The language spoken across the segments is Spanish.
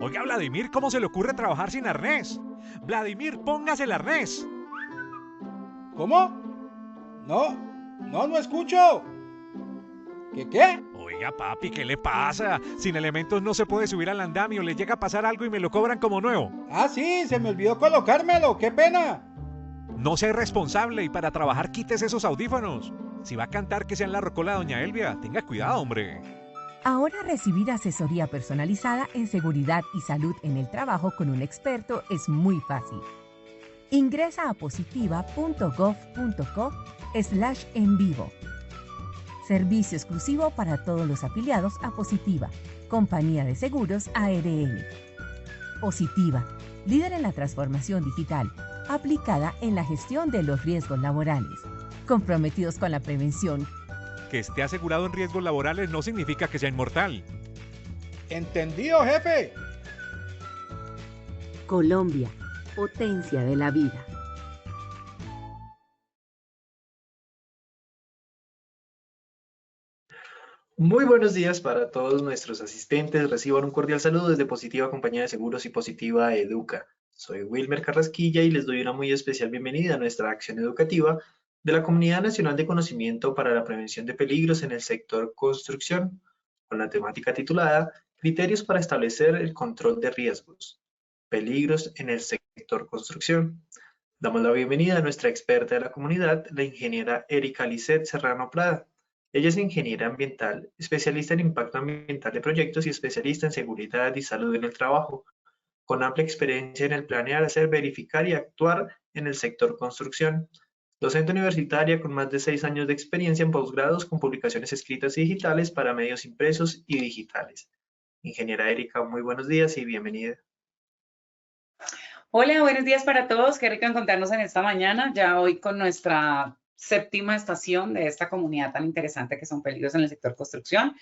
Oiga, Vladimir, ¿cómo se le ocurre trabajar sin arnés? Vladimir, póngase el arnés. ¿Cómo? No escucho. ¿Qué? Oiga, papi, ¿qué le pasa? Sin elementos no se puede subir al andamio, le llega a pasar algo y me lo cobran como nuevo. Ah, sí, se me olvidó colocármelo, qué pena. No sea irresponsable y para trabajar quites esos audífonos. Si va a cantar que sea en la rocola de Doña Elvia, tenga cuidado, hombre. Ahora recibir asesoría personalizada en seguridad y salud en el trabajo con un experto es muy fácil. Ingresa a positiva.gov.co/en vivo. Servicio exclusivo para todos los afiliados a Positiva, Compañía de Seguros ARL. Positiva, líder en la transformación digital, aplicada en la gestión de los riesgos laborales. Comprometidos con la prevención. Que esté asegurado en riesgos laborales no significa que sea inmortal. Entendido, jefe. Colombia, potencia de la vida. Muy buenos días para todos nuestros asistentes. Reciban un cordial saludo desde Positiva Compañía de Seguros y Positiva Educa. Soy Wilmer Carrasquilla y les doy una muy especial bienvenida a nuestra acción educativa de la Comunidad Nacional de Conocimiento para la Prevención de Peligros en el Sector Construcción, con la temática titulada Criterios para establecer el control de riesgos, peligros en el sector construcción. Damos la bienvenida a nuestra experta de la comunidad, la ingeniera Erika Lisset Serrano Prada. Ella es ingeniera ambiental, especialista en impacto ambiental de proyectos y especialista en seguridad y salud en el trabajo, con amplia experiencia en el planear, hacer, verificar y actuar en el sector construcción. Docente universitaria con más de 6 años de experiencia en posgrados con publicaciones escritas y digitales para medios impresos y digitales. Ingeniera Erika, muy buenos días y bienvenida. Hola, buenos días para todos. Qué rico encontrarnos en esta mañana, ya hoy con nuestra séptima estación de esta comunidad tan interesante que son peligros en el sector construcción.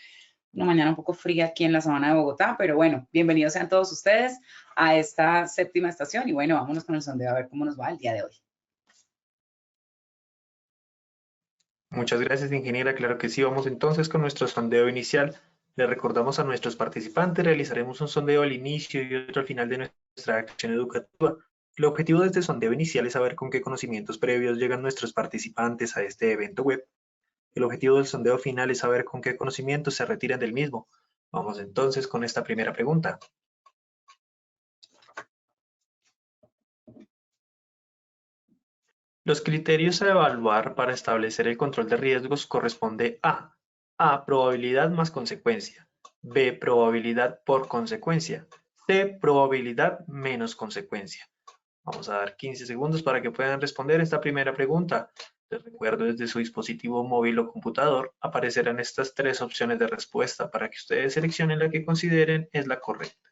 Una mañana un poco fría aquí en la sabana de Bogotá, pero bueno, bienvenidos sean todos ustedes a esta séptima estación y bueno, vámonos con el sondeo a ver cómo nos va el día de hoy. Muchas gracias, ingeniera. Claro que sí. Vamos entonces con nuestro sondeo inicial. Le recordamos a nuestros participantes, realizaremos un sondeo al inicio y otro al final de nuestra acción educativa. El objetivo de este sondeo inicial es saber con qué conocimientos previos llegan nuestros participantes a este evento web. El objetivo del sondeo final es saber con qué conocimientos se retiran del mismo. Vamos entonces con esta primera pregunta. Los criterios a evaluar para establecer el control de riesgos corresponde a probabilidad más consecuencia, B, probabilidad por consecuencia, C, probabilidad menos consecuencia. Vamos a dar 15 segundos para que puedan responder esta primera pregunta. Les recuerdo, desde su dispositivo móvil o computador aparecerán estas 3 opciones de respuesta para que ustedes seleccionen la que consideren es la correcta.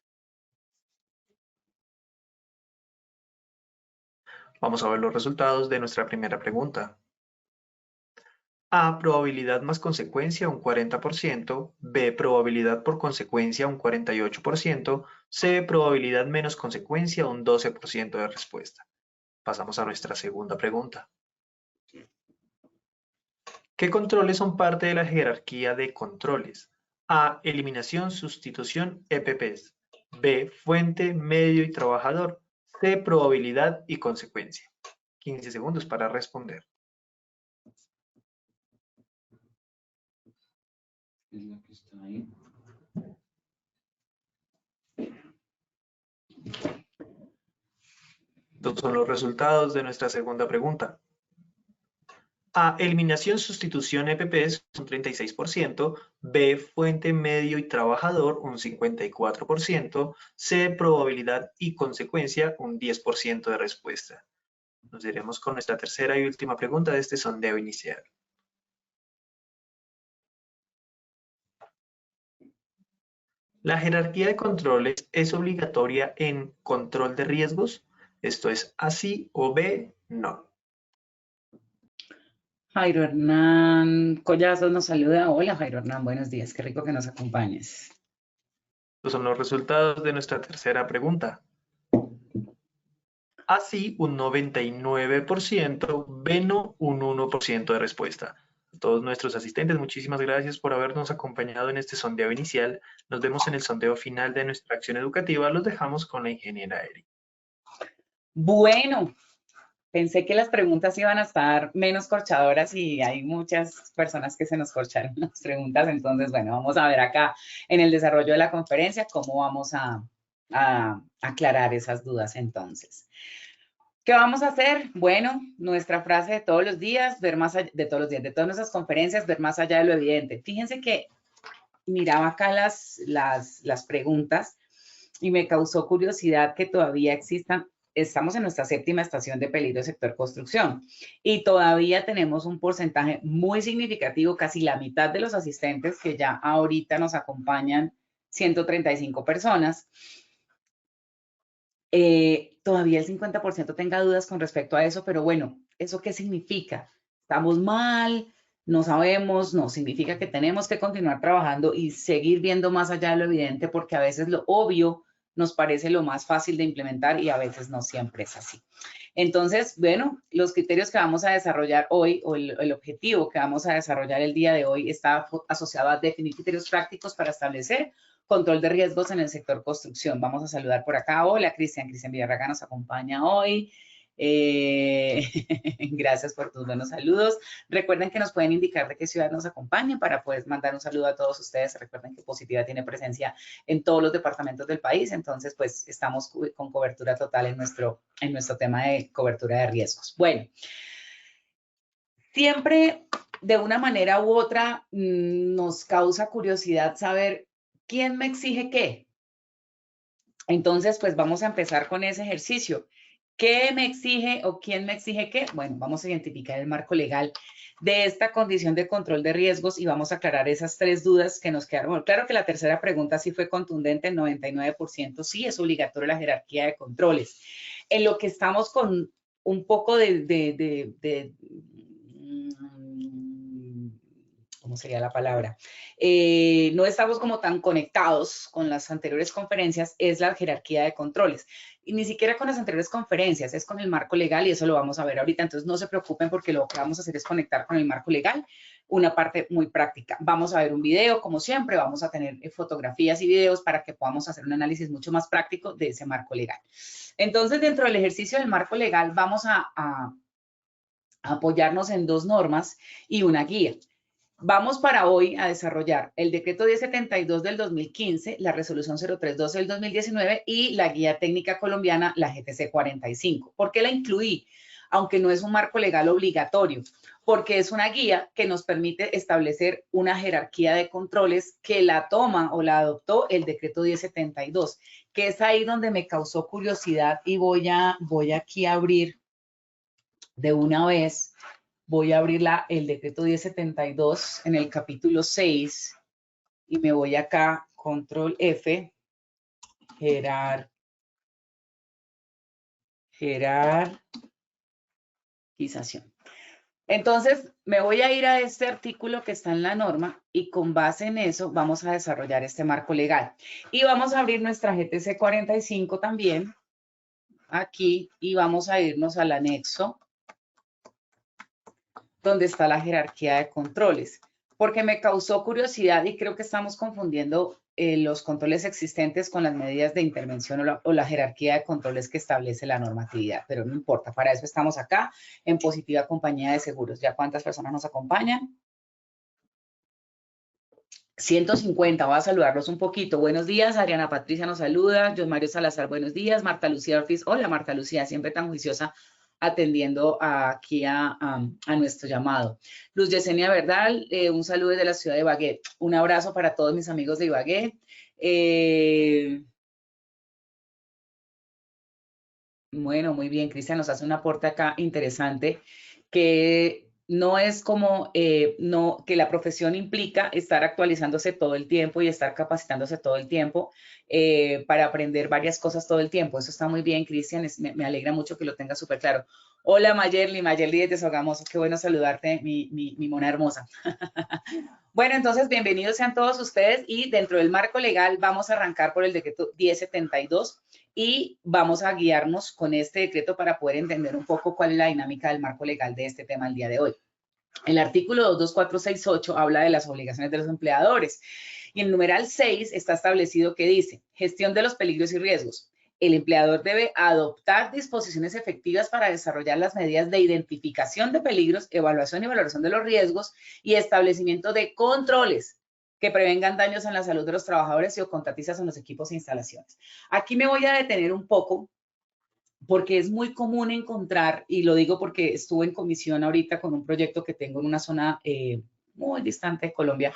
Vamos a ver los resultados de nuestra primera pregunta. A, probabilidad más consecuencia, un 40%, B, probabilidad por consecuencia, un 48%, C, probabilidad menos consecuencia, un 12% de respuesta. Pasamos a nuestra segunda pregunta. ¿Qué controles son parte de la jerarquía de controles? A, eliminación, sustitución, EPPs. B, fuente, medio y trabajador. C, probabilidad y consecuencia. 15 segundos para responder. Es la que está ahí. Estos son los resultados de nuestra segunda pregunta. A, eliminación, sustitución, EPPs, un 36%, B, fuente, medio y trabajador, un 54%, C, probabilidad y consecuencia, un 10% de respuesta. Nos iremos con nuestra tercera y última pregunta de este sondeo inicial. ¿La jerarquía de controles es obligatoria en control de riesgos? Esto es así o B, no. Jairo Hernán Collazos nos saluda. Hola Jairo Hernán, buenos días, qué rico que nos acompañes. Estos son los resultados de nuestra tercera pregunta. Así, un 99%, B no, un 1% de respuesta. A todos nuestros asistentes, muchísimas gracias por habernos acompañado en este sondeo inicial. Nos vemos en el sondeo final de nuestra acción educativa. Los dejamos con la ingeniera Erika. Bueno, pensé que las preguntas iban a estar menos corchadoras y hay muchas personas que se nos corcharon las preguntas. Entonces, bueno, vamos a ver acá en el desarrollo de la conferencia cómo vamos a aclarar esas dudas entonces. ¿Qué vamos a hacer? Bueno, nuestra frase de todos los días, ver más allá, de todas nuestras conferencias, ver más allá de lo evidente. Fíjense que miraba acá las preguntas y me causó curiosidad que todavía existan. Estamos en nuestra 7ª estación de peligro sector construcción y todavía tenemos un porcentaje muy significativo, casi la mitad de los asistentes que ya ahorita nos acompañan, 135 personas. Todavía el 50% tenga dudas con respecto a eso, pero bueno, ¿eso qué significa? ¿Estamos mal? ¿No sabemos? No, significa que tenemos que continuar trabajando y seguir viendo más allá de lo evidente, porque a veces lo obvio nos parece lo más fácil de implementar y a veces no siempre es así. Entonces, bueno, los criterios que vamos a desarrollar hoy o el objetivo que vamos a desarrollar el día de hoy está asociado a definir criterios prácticos para establecer control de riesgos en el sector construcción. Vamos a saludar por acá. Hola, Cristian Villarraga nos acompaña hoy. Gracias por tus buenos saludos. Recuerden que nos pueden indicar de qué ciudad nos acompañan para poder mandar un saludo a todos ustedes. Recuerden que Positiva tiene presencia en todos los departamentos del país, entonces pues estamos con cobertura total en nuestro tema de cobertura de riesgos. Bueno, siempre de una manera u otra nos causa curiosidad saber quién me exige qué. Entonces pues vamos a empezar con ese ejercicio. ¿Qué me exige o quién me exige qué? Bueno, vamos a identificar el marco legal de esta condición de control de riesgos y vamos a aclarar esas 3 dudas que nos quedaron. Bueno, claro que la tercera pregunta sí fue contundente, el 99% sí es obligatorio la jerarquía de controles. En lo que estamos con un poco ¿cómo sería la palabra? No estamos como tan conectados con las anteriores conferencias, es la jerarquía de controles. Y ni siquiera con las anteriores conferencias, es con el marco legal y eso lo vamos a ver ahorita. Entonces no se preocupen porque lo que vamos a hacer es conectar con el marco legal, una parte muy práctica. Vamos a ver un video, como siempre, vamos a tener fotografías y videos para que podamos hacer un análisis mucho más práctico de ese marco legal. Entonces, dentro del ejercicio del marco legal, vamos a apoyarnos en 2 normas y una guía. Vamos para hoy a desarrollar el decreto 1072 del 2015, la resolución 032 del 2019 y la guía técnica colombiana, la GTC 45. ¿Por qué la incluí? Aunque no es un marco legal obligatorio, porque es una guía que nos permite establecer una jerarquía de controles que la toma o la adoptó el decreto 1072, que es ahí donde me causó curiosidad y voy aquí a abrir de una vez. Voy a abrir el decreto 1072 en el capítulo 6 y me voy acá, control F, jerarquización. Entonces, me voy a ir a este artículo que está en la norma y con base en eso vamos a desarrollar este marco legal. Y vamos a abrir nuestra GTC 45 también, aquí, y vamos a irnos al anexo donde está la jerarquía de controles, porque me causó curiosidad y creo que estamos confundiendo los controles existentes con las medidas de intervención o la jerarquía de controles que establece la normatividad, pero no importa, para eso estamos acá en Positiva Compañía de Seguros. ¿Ya cuántas personas nos acompañan? 150, voy a saludarlos un poquito. Buenos días, Adriana Patricia nos saluda, John Mario Salazar, buenos días, Marta Lucía Ortiz, hola Marta Lucía, siempre tan juiciosa atendiendo aquí a nuestro llamado. Luz Yesenia Verdal, un saludo desde la ciudad de Ibagué. Un abrazo para todos mis amigos de Ibagué. Bueno, muy bien, Cristian nos hace un aporte acá interesante que no es como que la profesión implica estar actualizándose todo el tiempo y estar capacitándose todo el tiempo para aprender varias cosas todo el tiempo. Eso está muy bien, Cristian, me alegra mucho que lo tengas súper claro. Hola, Mayerly desde Sogamoso, qué bueno saludarte, mi mona hermosa. Bueno, entonces, bienvenidos sean todos ustedes y dentro del marco legal vamos a arrancar por el decreto 1072 y vamos a guiarnos con este decreto para poder entender un poco cuál es la dinámica del marco legal de este tema el día de hoy. El artículo 22468 habla de las obligaciones de los empleadores. Y en el numeral 6 está establecido que dice, gestión de los peligros y riesgos. El empleador debe adoptar disposiciones efectivas para desarrollar las medidas de identificación de peligros, evaluación y valoración de los riesgos y establecimiento de controles que prevengan daños en la salud de los trabajadores y o contratistas en los equipos e instalaciones. Aquí me voy a detener un poco porque es muy común encontrar, y lo digo porque estuve en comisión ahorita con un proyecto que tengo en una zona muy distante de Colombia,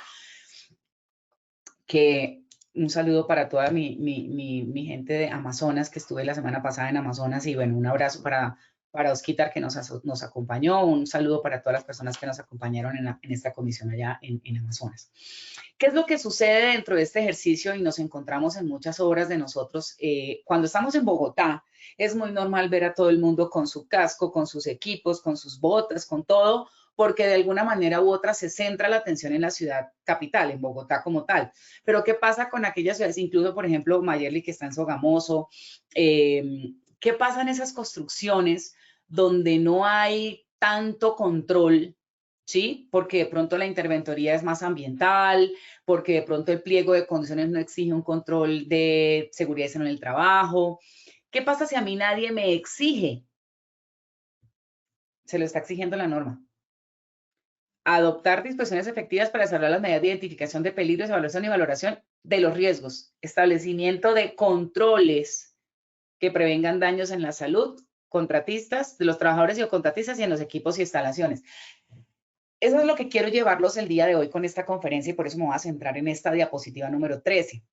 que un saludo para toda mi gente de Amazonas, que estuve la semana pasada en Amazonas, y bueno, un abrazo para Osquitar, que nos acompañó, un saludo para todas las personas que nos acompañaron en esta comisión allá en Amazonas. ¿Qué es lo que sucede dentro de este ejercicio? Y nos encontramos en muchas obras de nosotros. Cuando estamos en Bogotá, es muy normal ver a todo el mundo con su casco, con sus equipos, con sus botas, con todo, porque de alguna manera u otra se centra la atención en la ciudad capital, en Bogotá como tal. Pero ¿qué pasa con aquellas ciudades? Incluso, por ejemplo, Mayerly, que está en Sogamoso. ¿Qué pasa en esas construcciones donde no hay tanto control? ¿Sí? Porque de pronto la interventoría es más ambiental, porque de pronto el pliego de condiciones no exige un control de seguridad y salud en el trabajo. ¿Qué pasa si a mí nadie me exige? Se lo está exigiendo la norma. Adoptar disposiciones efectivas para desarrollar las medidas de identificación de peligros, evaluación y valoración de los riesgos. Establecimiento de controles que prevengan daños en la salud, contratistas, de los trabajadores y o contratistas y en los equipos y instalaciones. Eso es lo que quiero llevarlos el día de hoy con esta conferencia y por eso me voy a centrar en esta diapositiva número 13.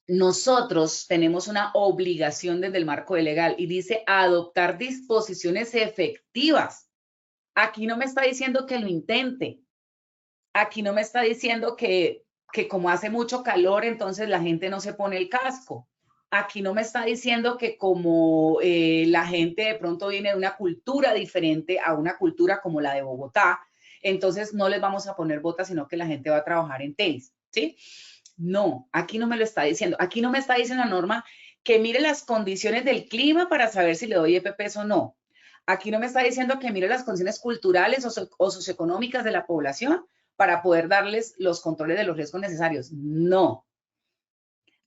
Nosotros tenemos una obligación desde el marco legal y dice adoptar disposiciones efectivas. Aquí no me está diciendo que lo intente. Aquí no me está diciendo que como hace mucho calor, entonces la gente no se pone el casco. Aquí no me está diciendo que como la gente de pronto viene de una cultura diferente a una cultura como la de Bogotá, entonces no les vamos a poner botas, sino que la gente va a trabajar en tenis, ¿sí? No, aquí no me lo está diciendo. Aquí no me está diciendo la norma que mire las condiciones del clima para saber si le doy EPPs o no. Aquí no me está diciendo que mire las condiciones culturales o socioeconómicas de la población para poder darles los controles de los riesgos necesarios. No.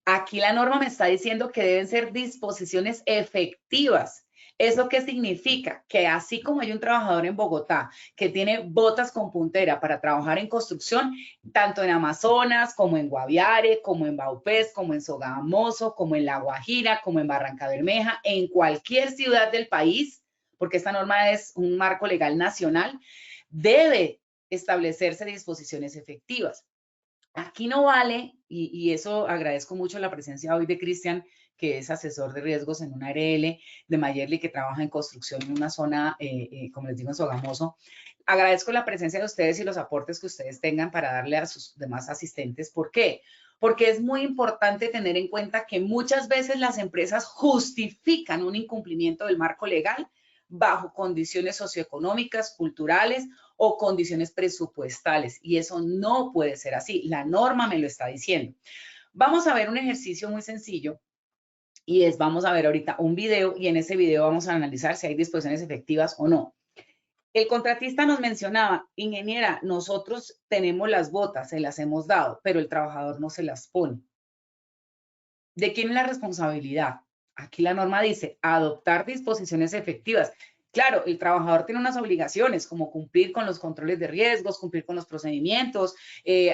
Aquí la norma me está diciendo que deben ser disposiciones efectivas. ¿Eso qué significa? Que así como hay un trabajador en Bogotá que tiene botas con puntera para trabajar en construcción, tanto en Amazonas, como en Guaviare, como en Vaupés, como en Sogamoso, como en La Guajira, como en Barranca Bermeja, en cualquier ciudad del país, porque esta norma es un marco legal nacional, debe establecerse disposiciones efectivas. Aquí no vale, y eso agradezco mucho la presencia hoy de Cristian, que es asesor de riesgos en una ARL, de Mayerly, que trabaja en construcción en una zona, como les digo, en Sogamoso. Agradezco la presencia de ustedes y los aportes que ustedes tengan para darle a sus demás asistentes. ¿Por qué? Porque es muy importante tener en cuenta que muchas veces las empresas justifican un incumplimiento del marco legal bajo condiciones socioeconómicas, culturales o condiciones presupuestales. Y eso no puede ser así. La norma me lo está diciendo. Vamos a ver un ejercicio muy sencillo y vamos a ver ahorita un video y en ese video vamos a analizar si hay disposiciones efectivas o no. El contratista nos mencionaba, ingeniera, nosotros tenemos las botas, se las hemos dado, pero el trabajador no se las pone. ¿De quién es la responsabilidad? Aquí la norma dice adoptar disposiciones efectivas. Claro, el trabajador tiene unas obligaciones como cumplir con los controles de riesgos, cumplir con los procedimientos,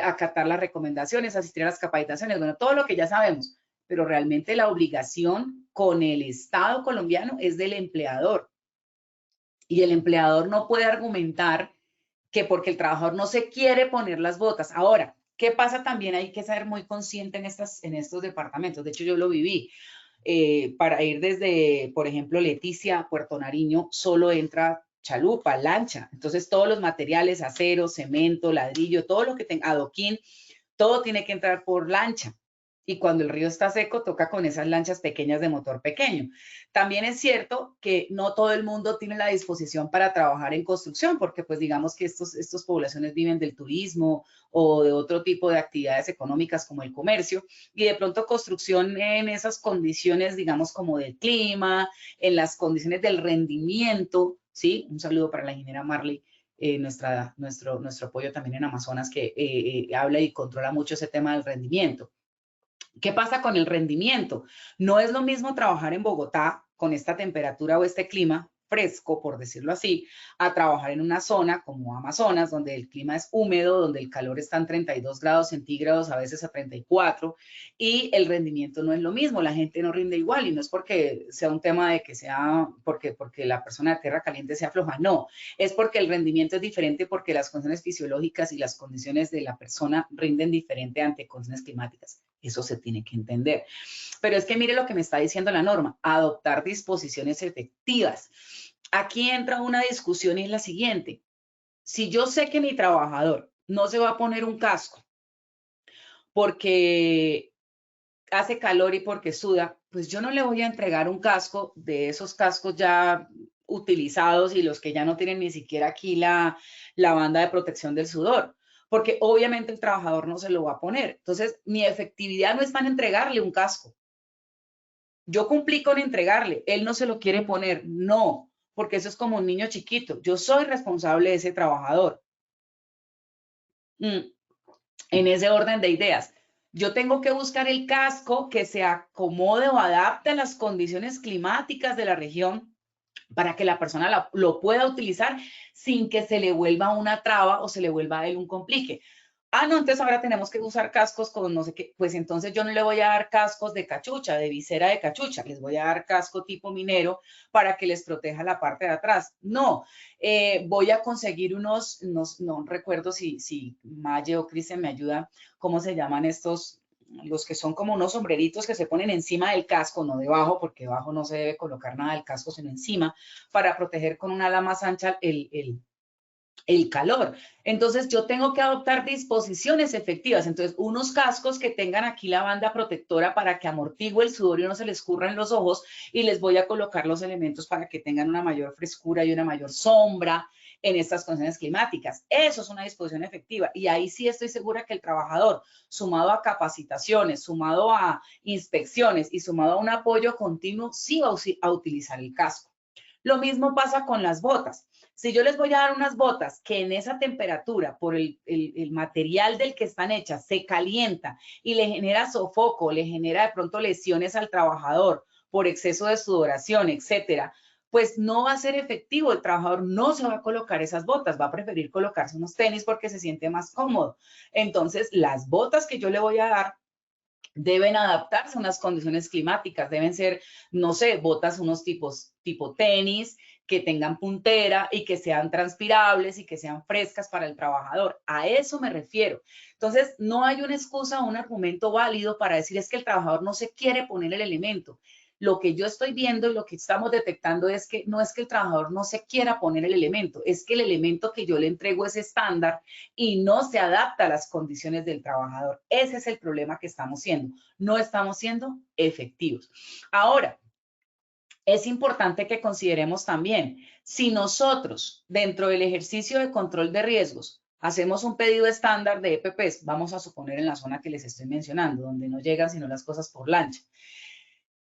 acatar las recomendaciones, asistir a las capacitaciones, bueno, todo lo que ya sabemos, pero realmente la obligación con el Estado colombiano es del empleador. Y el empleador no puede argumentar que porque el trabajador no se quiere poner las botas. Ahora, ¿qué pasa también? Hay que ser muy consciente en estos departamentos. De hecho, yo lo viví. Para ir desde, por ejemplo, Leticia a Puerto Nariño, solo entra chalupa, lancha. Entonces, todos los materiales, acero, cemento, ladrillo, todo lo que tenga, adoquín, todo tiene que entrar por lancha. Y cuando el río está seco, toca con esas lanchas pequeñas de motor pequeño. También es cierto que no todo el mundo tiene la disposición para trabajar en construcción, porque pues digamos que estas poblaciones viven del turismo o de otro tipo de actividades económicas como el comercio, y de pronto construcción en esas condiciones, digamos, como del clima, en las condiciones del rendimiento, ¿sí? Un saludo para la ingeniera Marley, nuestro apoyo también en Amazonas, que habla y controla mucho ese tema del rendimiento. ¿Qué pasa con el rendimiento? No es lo mismo trabajar en Bogotá con esta temperatura o este clima fresco, por decirlo así, a trabajar en una zona como Amazonas, donde el clima es húmedo, donde el calor está en 32 grados centígrados, a veces a 34, y el rendimiento no es lo mismo, la gente no rinde igual, y no es porque sea un tema de que sea, porque la persona de tierra caliente sea floja, no, es porque el rendimiento es diferente, porque las condiciones fisiológicas y las condiciones de la persona rinden diferente ante condiciones climáticas. Eso se tiene que entender. Pero es que mire lo que me está diciendo la norma, adoptar disposiciones efectivas. Aquí entra una discusión y es la siguiente. Si yo sé que mi trabajador no se va a poner un casco porque hace calor y porque suda, pues yo no le voy a entregar un casco de esos cascos ya utilizados y los que ya no tienen ni siquiera aquí la banda de protección del sudor, porque obviamente el trabajador no se lo va a poner. Entonces, mi efectividad no está en entregarle un casco. Yo cumplí con entregarle, él no se lo quiere poner, no, porque eso es como un niño chiquito. Yo soy responsable de ese trabajador. En ese orden de ideas. Yo tengo que buscar el casco que se acomode o adapte a las condiciones climáticas de la región para que la persona lo pueda utilizar sin que se le vuelva una traba o se le vuelva a él un complique. Ah, no, entonces ahora tenemos que usar cascos con no sé qué. Pues entonces yo no le voy a dar cascos de cachucha, de visera de cachucha. Les voy a dar casco tipo minero para que les proteja la parte de atrás. No, voy a conseguir unos, no recuerdo si Maye o Cristian me ayuda, ¿cómo se llaman estos? Los que son como unos sombreritos que se ponen encima del casco, no debajo, porque debajo no se debe colocar nada del casco, sino encima, para proteger con una ala más ancha el calor. Entonces yo tengo que adoptar disposiciones efectivas. Entonces unos cascos que tengan aquí la banda protectora para que amortigue el sudor y no se les escurra en los ojos, y les voy a colocar los elementos para que tengan una mayor frescura y una mayor sombra en estas condiciones climáticas. Eso es una disposición efectiva, y ahí sí estoy segura que el trabajador, sumado a capacitaciones, sumado a inspecciones y sumado a un apoyo continuo, sí va a utilizar el casco. Lo mismo pasa con las botas. Si yo les voy a dar unas botas que en esa temperatura, por el material del que están hechas, se calienta y le genera sofoco, le genera de pronto lesiones al trabajador por exceso de sudoración, etcétera, pues no va a ser efectivo. El trabajador no se va a colocar esas botas, va a preferir colocarse unos tenis porque se siente más cómodo. Entonces, las botas que yo le voy a dar deben adaptarse a unas condiciones climáticas, deben ser, no sé, botas unos tipo tenis, que tengan puntera y que sean transpirables y que sean frescas para el trabajador. A eso me refiero. Entonces, no hay una excusa o un argumento válido para decir es que el trabajador no se quiere poner el elemento. Lo que yo estoy viendo y lo que estamos detectando es que no es que el trabajador no se quiera poner el elemento, es que el elemento que yo le entrego es estándar y no se adapta a las condiciones del trabajador. Ese es el problema que estamos siendo. No estamos siendo efectivos. Ahora, es importante que consideremos también, si nosotros dentro del ejercicio de control de riesgos hacemos un pedido estándar de EPPs, vamos a suponer en la zona que les estoy mencionando, donde no llegan sino las cosas por lancha.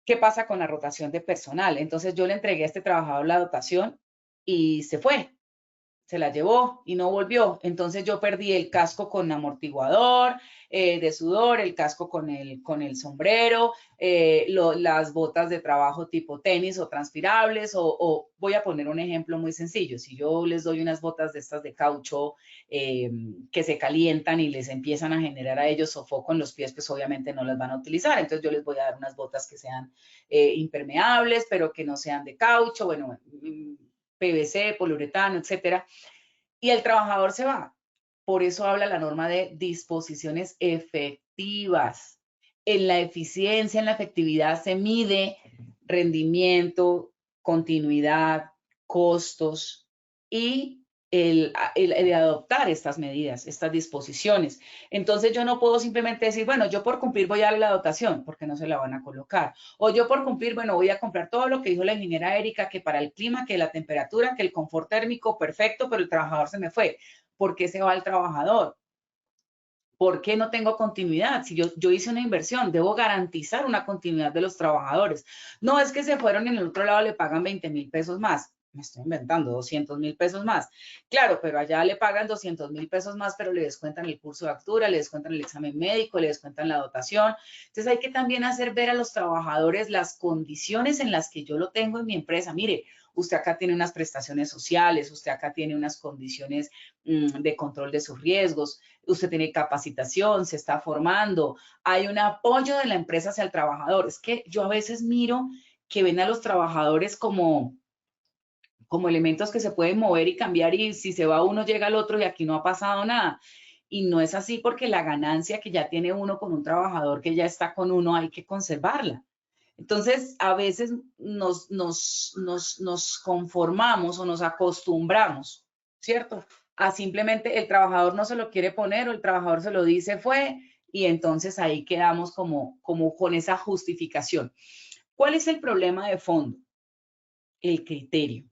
¿Qué pasa con la rotación de personal? Entonces yo le entregué a este trabajador la dotación y se fue, se la llevó y no volvió. Entonces yo perdí el casco con amortiguador de sudor, el casco con el sombrero, las botas de trabajo tipo tenis o transpirables, o voy a poner un ejemplo muy sencillo. Si yo les doy unas botas de estas de caucho que se calientan y les empiezan a generar a ellos sofoco en los pies, pues obviamente no las van a utilizar. Entonces yo les voy a dar unas botas que sean impermeables, pero que no sean de caucho, bueno, PVC, poliuretano, etcétera, y el trabajador se va. Por eso habla la norma de disposiciones efectivas. En la eficiencia, en la efectividad se mide rendimiento, continuidad, costos y el adoptar estas medidas, estas disposiciones. Entonces yo no puedo simplemente decir, bueno, yo por cumplir voy a darle la dotación, porque no se la van a colocar. O yo por cumplir, bueno, voy a comprar todo lo que dijo la ingeniera Erika, que para el clima, que la temperatura, que el confort térmico, perfecto, pero el trabajador se me fue. ¿Por qué se va el trabajador? ¿Por qué no tengo continuidad? Si yo hice una inversión, debo garantizar una continuidad de los trabajadores. No es que se fueron y en el otro lado le pagan 20,000 pesos más. me estoy inventando, 200.000 pesos más. Claro, pero allá le pagan 200.000 pesos más, pero le descuentan el curso de Actura, le descuentan el examen médico, le descuentan la dotación. Entonces hay que también hacer ver a los trabajadores las condiciones en las que yo lo tengo en mi empresa. Mire, usted acá tiene unas prestaciones sociales, usted acá tiene unas condiciones de control de sus riesgos, usted tiene capacitación, se está formando, hay un apoyo de la empresa hacia el trabajador. Es que yo a veces miro que ven a los trabajadores como elementos que se pueden mover y cambiar, y si se va uno llega el otro y aquí no ha pasado nada. Y no es así, porque la ganancia que ya tiene uno con un trabajador que ya está con uno hay que conservarla. Entonces, a veces nos conformamos o nos acostumbramos, ¿cierto? A simplemente el trabajador no se lo quiere poner o el trabajador se lo dice fue, y entonces ahí quedamos como con esa justificación. ¿Cuál es el problema de fondo? El criterio,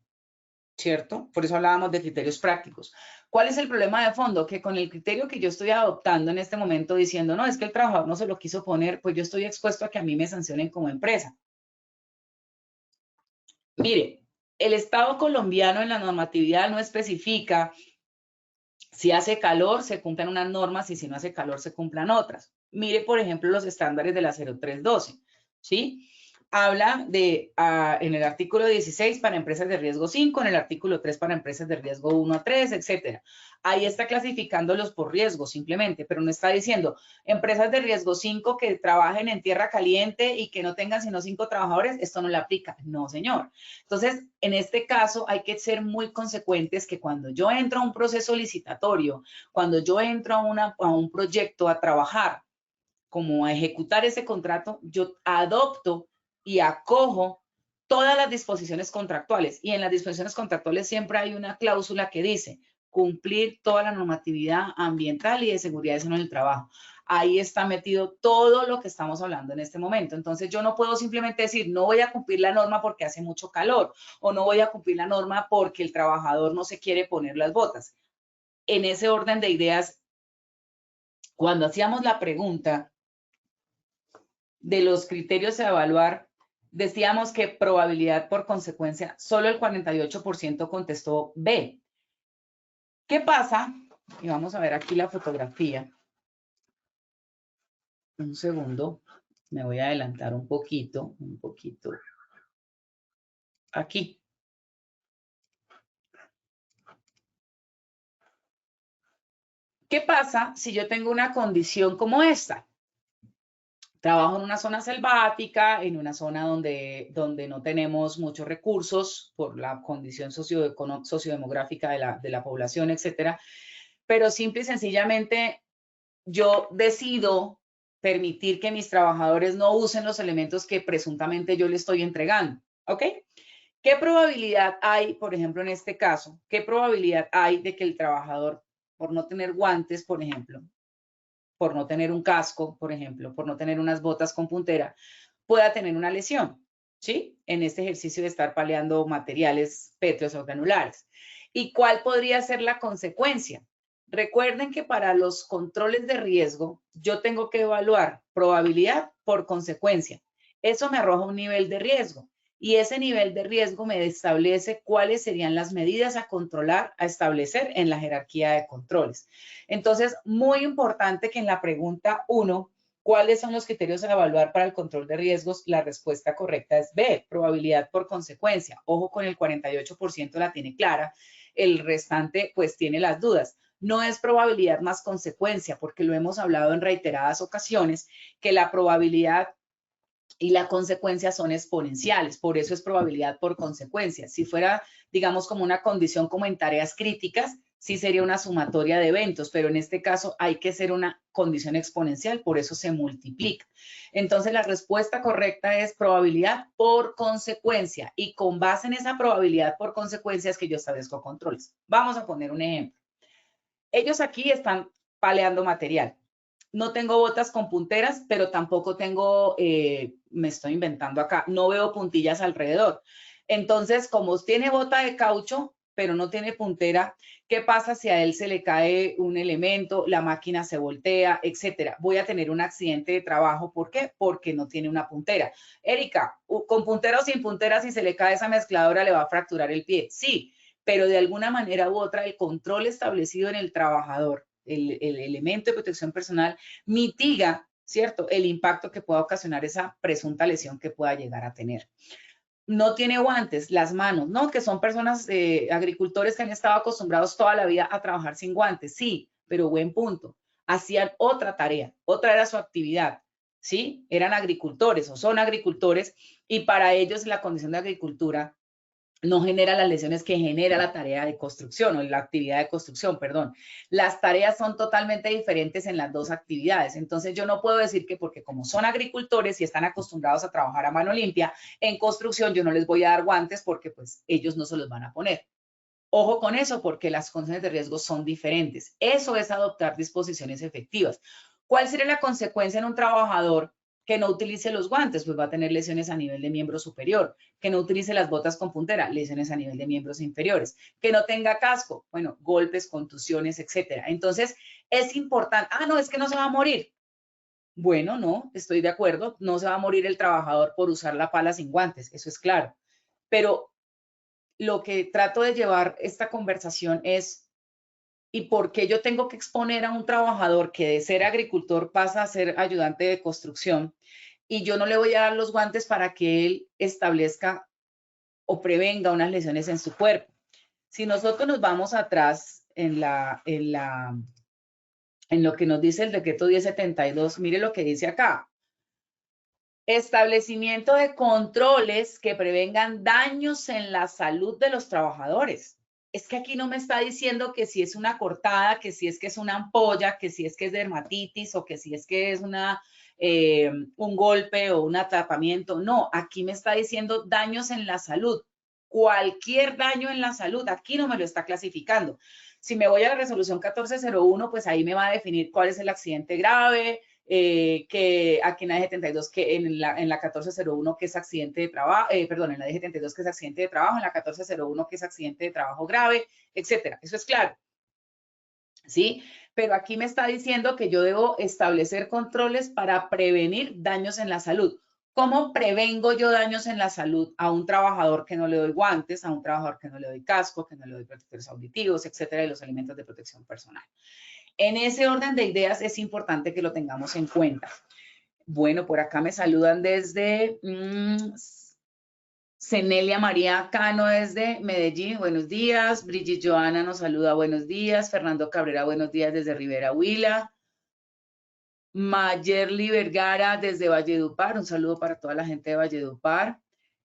¿cierto? Por eso hablábamos de criterios prácticos. ¿Cuál es el problema de fondo? Que con el criterio que yo estoy adoptando en este momento diciendo, no, es que el trabajador no se lo quiso poner, pues yo estoy expuesto a que a mí me sancionen como empresa. Mire, el Estado colombiano en la normatividad no especifica si hace calor, se cumplan unas normas, y si no hace calor, se cumplan otras. Mire, por ejemplo, los estándares de la 0312, ¿sí? Habla de, en el artículo 16 para empresas de riesgo 5, en el artículo 3 para empresas de riesgo 1 a 3, etcétera. Ahí está clasificándolos por riesgo simplemente, pero no está diciendo empresas de riesgo 5 que trabajen en tierra caliente y que no tengan sino 5 trabajadores, esto no le aplica. No, señor. Entonces, en este caso hay que ser muy consecuentes, que cuando yo entro a un proceso licitatorio, cuando yo entro a un proyecto a trabajar, como a ejecutar ese contrato, yo adopto y acojo todas las disposiciones contractuales. Y en las disposiciones contractuales siempre hay una cláusula que dice cumplir toda la normatividad ambiental y de seguridad y salud en el trabajo. Ahí está metido todo lo que estamos hablando en este momento. Entonces yo no puedo simplemente decir no voy a cumplir la norma porque hace mucho calor, o no voy a cumplir la norma porque el trabajador no se quiere poner las botas. En ese orden de ideas, cuando hacíamos la pregunta de los criterios a evaluar, decíamos que probabilidad por consecuencia, solo el 48% contestó B. ¿Qué pasa? Y vamos a ver aquí la fotografía. Un segundo, me voy a adelantar un poquito. Aquí. ¿Qué pasa si yo tengo una condición como esta? Trabajo en una zona selvática, en una zona donde no tenemos muchos recursos por la condición sociodemográfica de la población, etcétera. Pero simple y sencillamente yo decido permitir que mis trabajadores no usen los elementos que presuntamente yo les estoy entregando, ¿ok? ¿Qué probabilidad hay, por ejemplo, en este caso, qué probabilidad hay de que el trabajador, por no tener guantes, por ejemplo, por no tener un casco, por ejemplo, por no tener unas botas con puntera, pueda tener una lesión, ¿sí? En este ejercicio de estar paleando materiales pétreos o granulares? ¿Y cuál podría ser la consecuencia? Recuerden que para los controles de riesgo, yo tengo que evaluar probabilidad por consecuencia. Eso me arroja un nivel de riesgo. Y ese nivel de riesgo me establece cuáles serían las medidas a controlar, a establecer en la jerarquía de controles. Entonces, muy importante que en la pregunta 1, ¿cuáles son los criterios a evaluar para el control de riesgos? La respuesta correcta es B, probabilidad por consecuencia. Ojo, con el 48% la tiene clara, el restante pues tiene las dudas. No es probabilidad más consecuencia, porque lo hemos hablado en reiteradas ocasiones, que la probabilidad y la consecuencia son exponenciales, por eso es probabilidad por consecuencia. Si fuera, digamos, como una condición como en tareas críticas, sí sería una sumatoria de eventos, pero en este caso hay que ser una condición exponencial, por eso se multiplica. Entonces, la respuesta correcta es probabilidad por consecuencia, y con base en esa probabilidad por consecuencia es que yo establezco controles. Vamos a poner un ejemplo. Ellos aquí están paleando material. No tengo botas con punteras, pero tampoco tengo, me estoy inventando acá, no veo puntillas alrededor. Entonces, como tiene bota de caucho, pero no tiene puntera, ¿qué pasa si a él se le cae un elemento, la máquina se voltea, etcétera? Voy a tener un accidente de trabajo. ¿Por qué? Porque no tiene una puntera. Erika, con puntera o sin puntera, si se le cae esa mezcladora, le va a fracturar el pie. Sí, pero de alguna manera u otra, el control establecido en el trabajador, el elemento de protección personal, mitiga, ¿cierto?, el impacto que pueda ocasionar esa presunta lesión que pueda llegar a tener. No tiene guantes, las manos, ¿no? Que son personas, agricultores que han estado acostumbrados toda la vida a trabajar sin guantes. Sí, pero buen punto. Hacían otra tarea, otra era su actividad, ¿sí? Eran agricultores o son agricultores y para ellos la condición de agricultura no genera las lesiones que genera la tarea de construcción o la actividad de construcción, perdón. Las tareas son totalmente diferentes en las dos actividades. Entonces yo no puedo decir que porque como son agricultores y están acostumbrados a trabajar a mano limpia, en construcción yo no les voy a dar guantes porque pues ellos no se los van a poner. Ojo con eso porque las condiciones de riesgo son diferentes. Eso es adoptar disposiciones efectivas. ¿Cuál sería la consecuencia en un trabajador que no utilice los guantes? Pues va a tener lesiones a nivel de miembro superior. Que no utilice las botas con puntera, lesiones a nivel de miembros inferiores. Que no tenga casco, bueno, golpes, contusiones, etcétera. Entonces, es importante. No, es que no se va a morir. Bueno, no, estoy de acuerdo. No se va a morir el trabajador por usar la pala sin guantes, eso es claro. Pero lo que trato de llevar esta conversación es, ¿y por qué yo tengo que exponer a un trabajador que de ser agricultor pasa a ser ayudante de construcción y yo no le voy a dar los guantes para que él establezca o prevenga unas lesiones en su cuerpo? Si nosotros nos vamos atrás en lo que nos dice el decreto 1072, mire lo que dice acá. Establecimiento de controles que prevengan daños en la salud de los trabajadores. Es que aquí no me está diciendo que si es una cortada, que si es que es una ampolla, que si es que es dermatitis o que si es que es un golpe o un atrapamiento. No, aquí me está diciendo daños en la salud. Cualquier daño en la salud, aquí no me lo está clasificando. Si me voy a la resolución 1401, pues ahí me va a definir cuál es el accidente grave, que aquí en la DG72, que en la 1401 que es accidente de trabajo, perdón, en la DG72 que es accidente de trabajo, en la 1401 que es accidente de trabajo grave, etcétera. Eso es claro, ¿sí? Pero aquí me está diciendo que yo debo establecer controles para prevenir daños en la salud. ¿Cómo prevengo yo daños en la salud a un trabajador que no le doy guantes, a un trabajador que no le doy casco, que no le doy protectores auditivos, etcétera, y los elementos de protección personal? En ese orden de ideas es importante que lo tengamos en cuenta. Bueno, por acá me saludan desde Cenelia María Cano desde Medellín, buenos días. Brigitte Joana nos saluda, buenos días. Fernando Cabrera, buenos días desde Rivera Huila. Mayerly Vergara desde Valledupar, un saludo para toda la gente de Valledupar.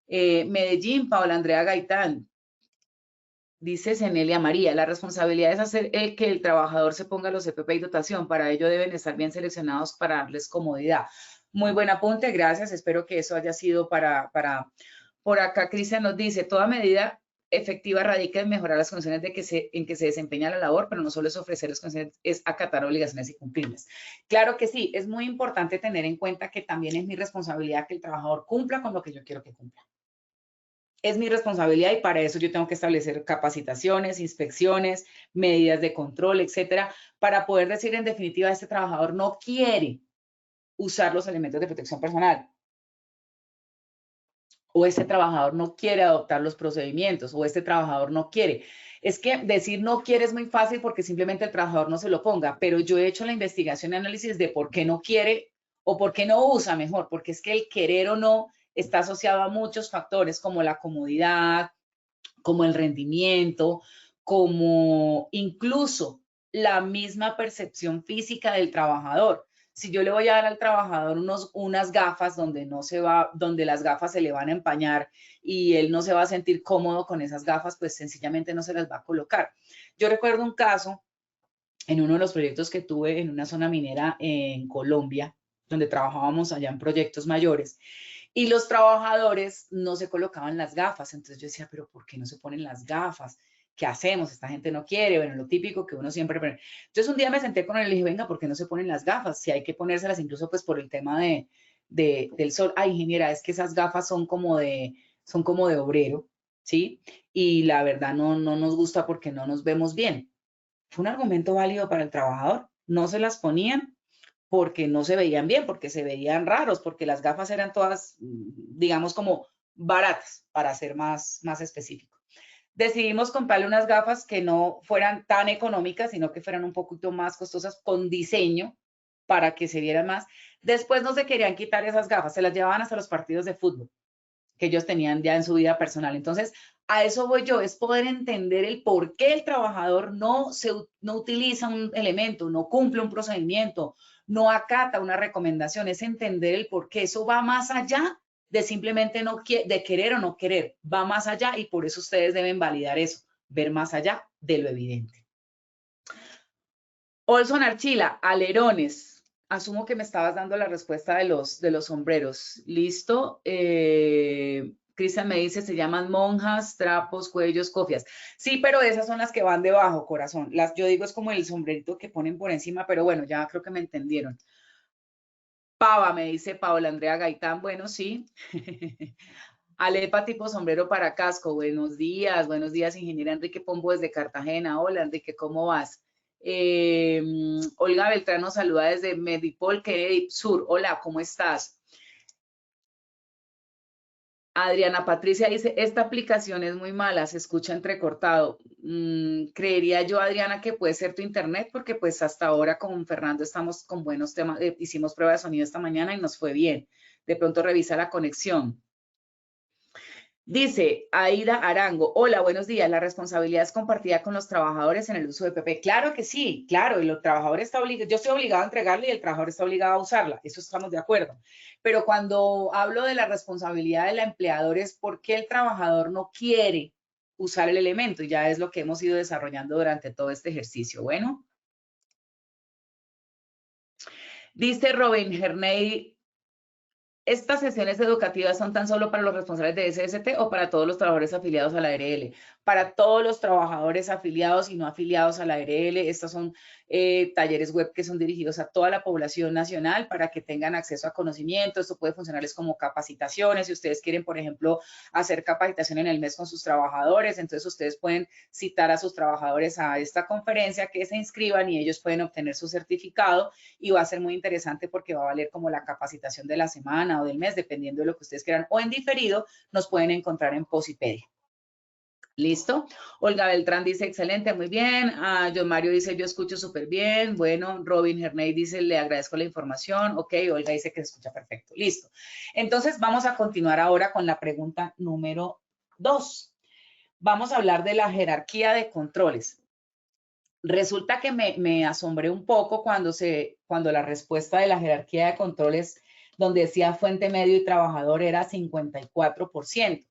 Medellín, Paola Andrea Gaitán. Dice Cenelia María, la responsabilidad es hacer que el trabajador se ponga los EPP y dotación. Para ello deben estar bien seleccionados para darles comodidad. Muy buen apunte, gracias. Espero que eso haya sido para... Por acá Cristian nos dice, toda medida efectiva radica en mejorar las condiciones en que se desempeña la labor, pero no solo es ofrecer las condiciones, es acatar obligaciones y cumplirlas. Claro que sí, es muy importante tener en cuenta que también es mi responsabilidad que el trabajador cumpla con lo que yo quiero que cumpla. Es mi responsabilidad y para eso yo tengo que establecer capacitaciones, inspecciones, medidas de control, etcétera, para poder decir en definitiva, este trabajador no quiere usar los elementos de protección personal. O este trabajador no quiere adoptar los procedimientos, o este trabajador no quiere. Es que decir no quiere es muy fácil porque simplemente el trabajador no se lo ponga, pero yo he hecho la investigación y análisis de por qué no quiere o por qué no usa mejor, porque es que el querer o no está asociado a muchos factores como la comodidad, como el rendimiento, como incluso la misma percepción física del trabajador. Si yo le voy a dar al trabajador unas gafas donde las gafas se le van a empañar y él no se va a sentir cómodo con esas gafas, pues sencillamente no se las va a colocar. Yo recuerdo un caso en uno de los proyectos que tuve en una zona minera en Colombia, donde trabajábamos allá en proyectos mayores, y los trabajadores no se colocaban las gafas. Entonces yo decía, pero ¿por qué no se ponen las gafas? ¿Qué hacemos? Esta gente no quiere, bueno, lo típico que uno siempre pone. Entonces un día me senté con él y le dije, venga, ¿por qué no se ponen las gafas? Si hay que ponérselas incluso pues por el tema del sol. Ay, ingeniera, es que esas gafas son como de obrero. ¿sí? Y la verdad no nos gusta porque no nos vemos bien. Fue un argumento válido para el trabajador. No se las ponían porque no se veían bien, porque se veían raros, porque las gafas eran todas, digamos, como baratas, para ser más específico. Decidimos comprarle unas gafas que no fueran tan económicas, sino que fueran un poquito más costosas con diseño para que se vieran más. Después no se querían quitar esas gafas, se las llevaban hasta los partidos de fútbol que ellos tenían ya en su vida personal. Entonces, a eso voy yo, es poder entender el por qué el trabajador no utiliza un elemento, no cumple un procedimiento, no acata una recomendación, es entender el por qué. Eso va más allá de simplemente de querer o no querer, va más allá y por eso ustedes deben validar eso, ver más allá de lo evidente. Olson Archila, alerones. Asumo que me estabas dando la respuesta de los sombreros. ¿Listo? Cristian me dice, se llaman monjas, trapos, cuellos, cofias. Sí, pero esas son las que van debajo, corazón. Yo digo es como el sombrerito que ponen por encima, pero bueno, ya creo que me entendieron. Pava, me dice Paola Andrea Gaitán. Bueno, sí. Alepa tipo sombrero para casco. Buenos días, ingeniera Enrique Pombo desde Cartagena. Hola, Enrique, ¿cómo vas? Olga Beltrán nos saluda desde Medipol, Kennedy Sur. Hola, ¿cómo estás? Adriana Patricia dice, esta aplicación es muy mala, se escucha entrecortado. Creería yo, Adriana, que puede ser tu internet, porque pues hasta ahora con Fernando estamos con buenos temas, hicimos prueba de sonido esta mañana y nos fue bien. De pronto revisa la conexión. Dice Aida Arango, hola, buenos días, la responsabilidad es compartida con los trabajadores en el uso de PP. Claro que sí, claro, y los trabajadores yo estoy obligado a entregarle y el trabajador está obligado a usarla, eso estamos de acuerdo. Pero cuando hablo de la responsabilidad del empleador es porque el trabajador no quiere usar el elemento, y ya es lo que hemos ido desarrollando durante todo este ejercicio. Bueno. Dice Robin Herney, ¿estas sesiones educativas son tan solo para los responsables de SST o para todos los trabajadores afiliados a la ARL? Para todos los trabajadores afiliados y no afiliados a la ARL. Estos son talleres web que son dirigidos a toda la población nacional para que tengan acceso a conocimiento. Esto puede funcionarles como capacitaciones. Si ustedes quieren, por ejemplo, hacer capacitación en el mes con sus trabajadores, entonces ustedes pueden citar a sus trabajadores a esta conferencia, que se inscriban y ellos pueden obtener su certificado y va a ser muy interesante porque va a valer como la capacitación de la semana o del mes, dependiendo de lo que ustedes quieran, o en diferido, nos pueden encontrar en Posipedia. ¿Listo? Olga Beltrán dice, excelente, muy bien. John Mario dice, yo escucho súper bien. Bueno, Robin Herney dice, le agradezco la información. Ok, Olga dice que se escucha perfecto. Listo. Entonces, vamos a continuar ahora con la pregunta número 2. Vamos a hablar de la jerarquía de controles. Resulta que me asombré un poco cuando la respuesta de la jerarquía de controles, donde decía fuente medio y trabajador, era 54%.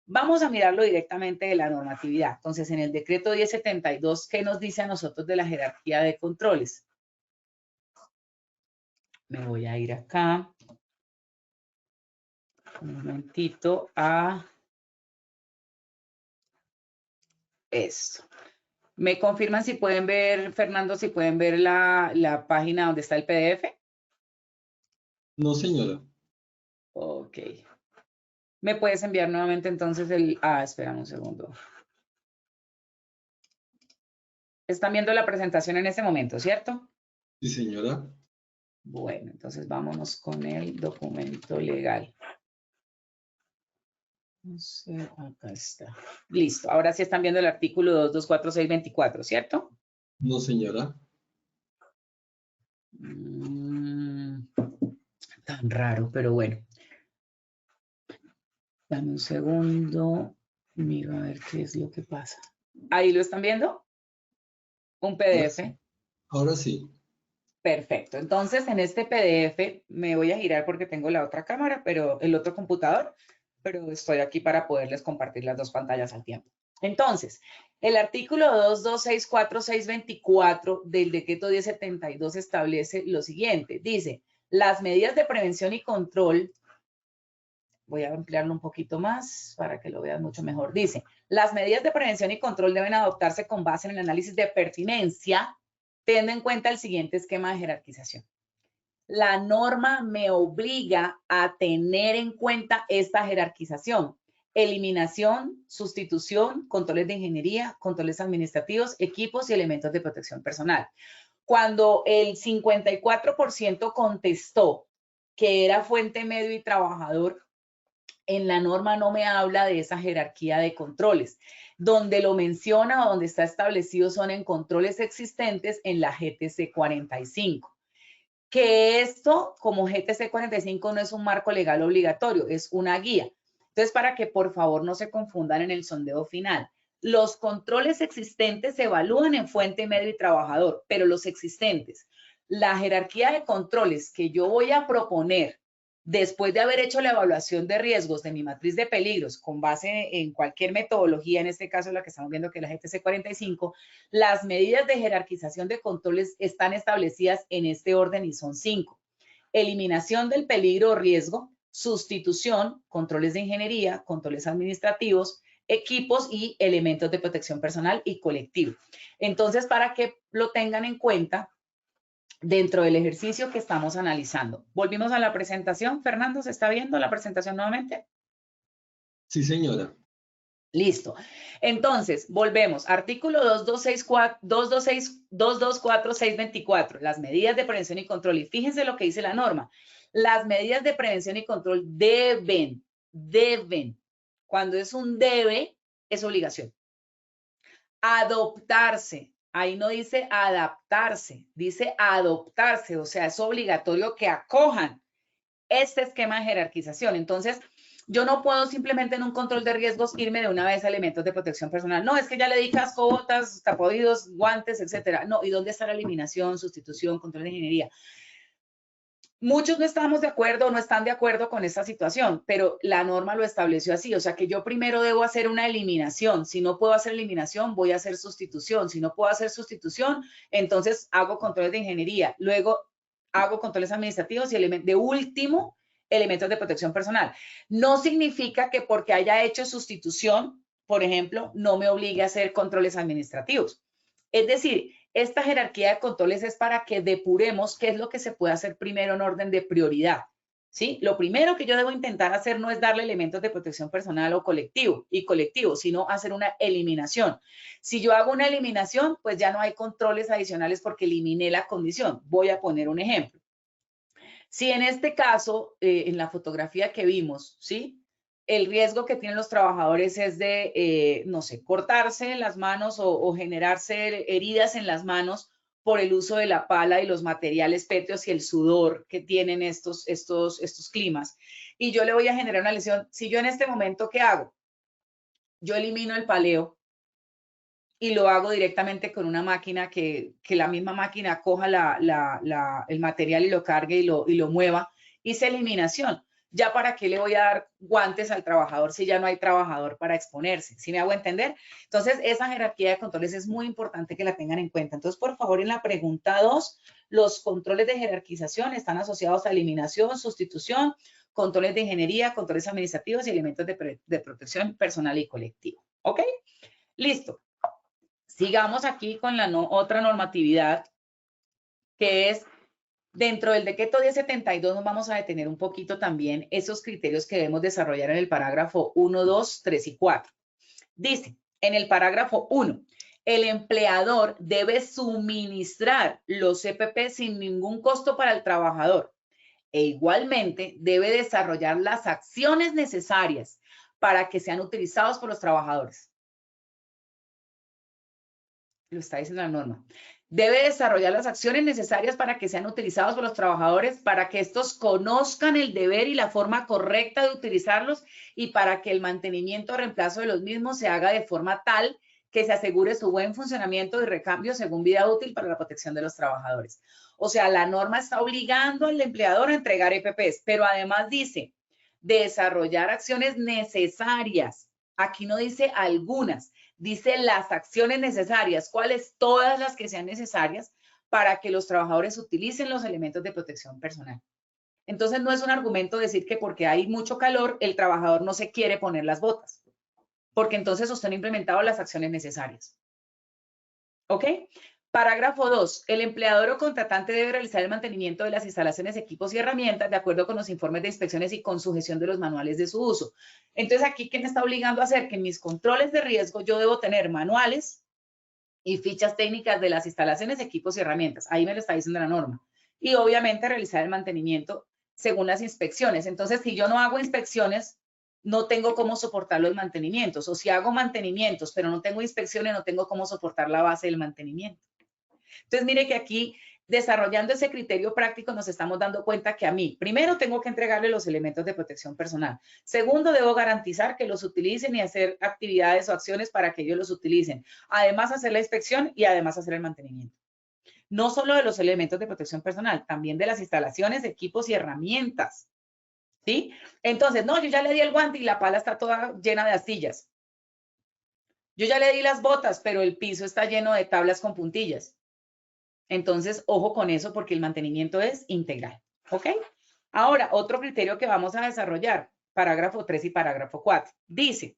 Vamos a mirarlo directamente de la normatividad. Entonces, en el decreto 1072, ¿qué nos dice a nosotros de la jerarquía de controles? Me voy a ir acá. Un momentito a esto. ¿Me confirman si pueden ver, Fernando, si pueden ver la página donde está el PDF? No, señora. Ok. ¿Me puedes enviar nuevamente entonces espera un segundo. Están viendo la presentación en este momento, ¿cierto? Sí, señora. Bueno, entonces vámonos con el documento legal. No sé, acá está. Listo. Ahora sí están viendo el artículo 224624, ¿cierto? No, señora. Tan raro, pero bueno. Dame un segundo. Miro a ver qué es lo que pasa. ¿Ahí lo están viendo? Un PDF. Ahora sí. Perfecto. Entonces, en este PDF me voy a girar porque tengo la otra cámara, pero el otro computador, pero estoy aquí para poderles compartir las dos pantallas al tiempo. Entonces, el artículo 2264-624 del decreto 1072 establece lo siguiente. Dice, las medidas de prevención y control, voy a ampliarlo un poquito más para que lo vean mucho mejor. Dice, las medidas de prevención y control deben adoptarse con base en el análisis de pertinencia, teniendo en cuenta el siguiente esquema de jerarquización. La norma me obliga a tener en cuenta esta jerarquización. eliminación, sustitución, controles de ingeniería, controles administrativos, equipos y elementos de protección personal. Cuando el 54% contestó que era fuente, medio y trabajador, en la norma no me habla de esa jerarquía de controles. Donde lo menciona o donde está establecido son en controles existentes en la GTC 45. Que esto, como GTC 45, no es un marco legal obligatorio, es una guía. Entonces, para que por favor no se confundan en el sondeo final. Los controles existentes se evalúan en fuente, medio y trabajador, pero los existentes. La jerarquía de controles que yo voy a proponer después de haber hecho la evaluación de riesgos de mi matriz de peligros con base en cualquier metodología, en este caso la que estamos viendo que es la GTC 45, las medidas de jerarquización de controles están establecidas en este orden y son 5. Eliminación del peligro o riesgo, sustitución, controles de ingeniería, controles administrativos, equipos y elementos de protección personal y colectivo. Entonces, para que lo tengan en cuenta, dentro del ejercicio que estamos analizando. Volvimos a la presentación. Fernando, ¿se está viendo la presentación nuevamente? Sí, señora. Listo. Entonces, volvemos. Artículo 224.624, las medidas de prevención y control. Y fíjense lo que dice la norma. Las medidas de prevención y control deben. Cuando es un debe, es obligación. Adoptarse. Ahí no dice adaptarse, dice adoptarse, o sea, es obligatorio que acojan este esquema de jerarquización. Entonces, yo no puedo simplemente en un control de riesgos irme de una vez a elementos de protección personal. No, es que ya le di casco, botas, tapaoídos, guantes, etcétera. No, ¿y dónde está la eliminación, sustitución, control de ingeniería? Muchos no estamos de acuerdo o no están de acuerdo con esta situación, pero la norma lo estableció así. O sea que yo primero debo hacer una eliminación. Si no puedo hacer eliminación, voy a hacer sustitución. Si no puedo hacer sustitución, entonces hago controles de ingeniería. Luego hago controles administrativos y de último, elementos de protección personal. No significa que porque haya hecho sustitución, por ejemplo, no me obligue a hacer controles administrativos. Es decir, esta jerarquía de controles es para que depuremos qué es lo que se puede hacer primero en orden de prioridad, ¿sí? Lo primero que yo debo intentar hacer no es darle elementos de protección personal o colectivo, sino hacer una eliminación. Si yo hago una eliminación, pues ya no hay controles adicionales porque eliminé la condición. Voy a poner un ejemplo. Si en este caso, en la fotografía que vimos, ¿sí? El riesgo que tienen los trabajadores es de, no sé, cortarse las manos o generarse heridas en las manos por el uso de la pala y los materiales pétreos y el sudor que tienen estos climas. Y yo le voy a generar una lesión. Si yo en este momento, ¿qué hago? Yo elimino el paleo y lo hago directamente con una máquina que la misma máquina coja el material y lo cargue y lo mueva. Hice eliminación. ¿Ya para qué le voy a dar guantes al trabajador si ya no hay trabajador para exponerse? ¿Sí me hago entender? Entonces, esa jerarquía de controles es muy importante que la tengan en cuenta. Entonces, por favor, en la pregunta 2, los controles de jerarquización están asociados a eliminación, sustitución, controles de ingeniería, controles administrativos y elementos de protección personal y colectivo. ¿Ok? Listo. Sigamos aquí con la otra normatividad, que es dentro del decreto 1072 nos vamos a detener un poquito también esos criterios que debemos desarrollar en el parágrafo 1, 2, 3 y 4. Dice, en el parágrafo 1, el empleador debe suministrar los CPP sin ningún costo para el trabajador e igualmente debe desarrollar las acciones necesarias para que sean utilizados por los trabajadores. Lo está diciendo la norma. Debe desarrollar las acciones necesarias para que sean utilizados por los trabajadores, para que estos conozcan el deber y la forma correcta de utilizarlos y para que el mantenimiento o reemplazo de los mismos se haga de forma tal que se asegure su buen funcionamiento y recambio según vida útil para la protección de los trabajadores. O sea, la norma está obligando al empleador a entregar EPPs, pero además dice desarrollar acciones necesarias. Aquí no dice algunas. Dice las acciones necesarias, cuáles, todas las que sean necesarias para que los trabajadores utilicen los elementos de protección personal. Entonces no es un argumento decir que porque hay mucho calor el trabajador no se quiere poner las botas, porque entonces usted no ha implementado las acciones necesarias. ¿Ok? Parágrafo 2. El empleador o contratante debe realizar el mantenimiento de las instalaciones, equipos y herramientas de acuerdo con los informes de inspecciones y con sujeción de los manuales de su uso. Entonces, aquí, ¿qué me está obligando a hacer? Que en mis controles de riesgo yo debo tener manuales y fichas técnicas de las instalaciones, equipos y herramientas. Ahí me lo está diciendo la norma. Y obviamente realizar el mantenimiento según las inspecciones. Entonces, si yo no hago inspecciones, no tengo cómo soportar los mantenimientos. O si hago mantenimientos, pero no tengo inspecciones, no tengo cómo soportar la base del mantenimiento. Entonces, mire que aquí, desarrollando ese criterio práctico, nos estamos dando cuenta que a mí, primero, tengo que entregarle los elementos de protección personal. Segundo, debo garantizar que los utilicen y hacer actividades o acciones para que ellos los utilicen. Además, hacer la inspección y además hacer el mantenimiento. No solo de los elementos de protección personal, también de las instalaciones, equipos y herramientas. ¿Sí? Entonces, no, yo ya le di el guante y la pala está toda llena de astillas. Yo ya le di las botas, pero el piso está lleno de tablas con puntillas. Entonces, ojo con eso porque el mantenimiento es integral. ¿Ok? Ahora, otro criterio que vamos a desarrollar, parágrafo 3 y parágrafo 4. Dice,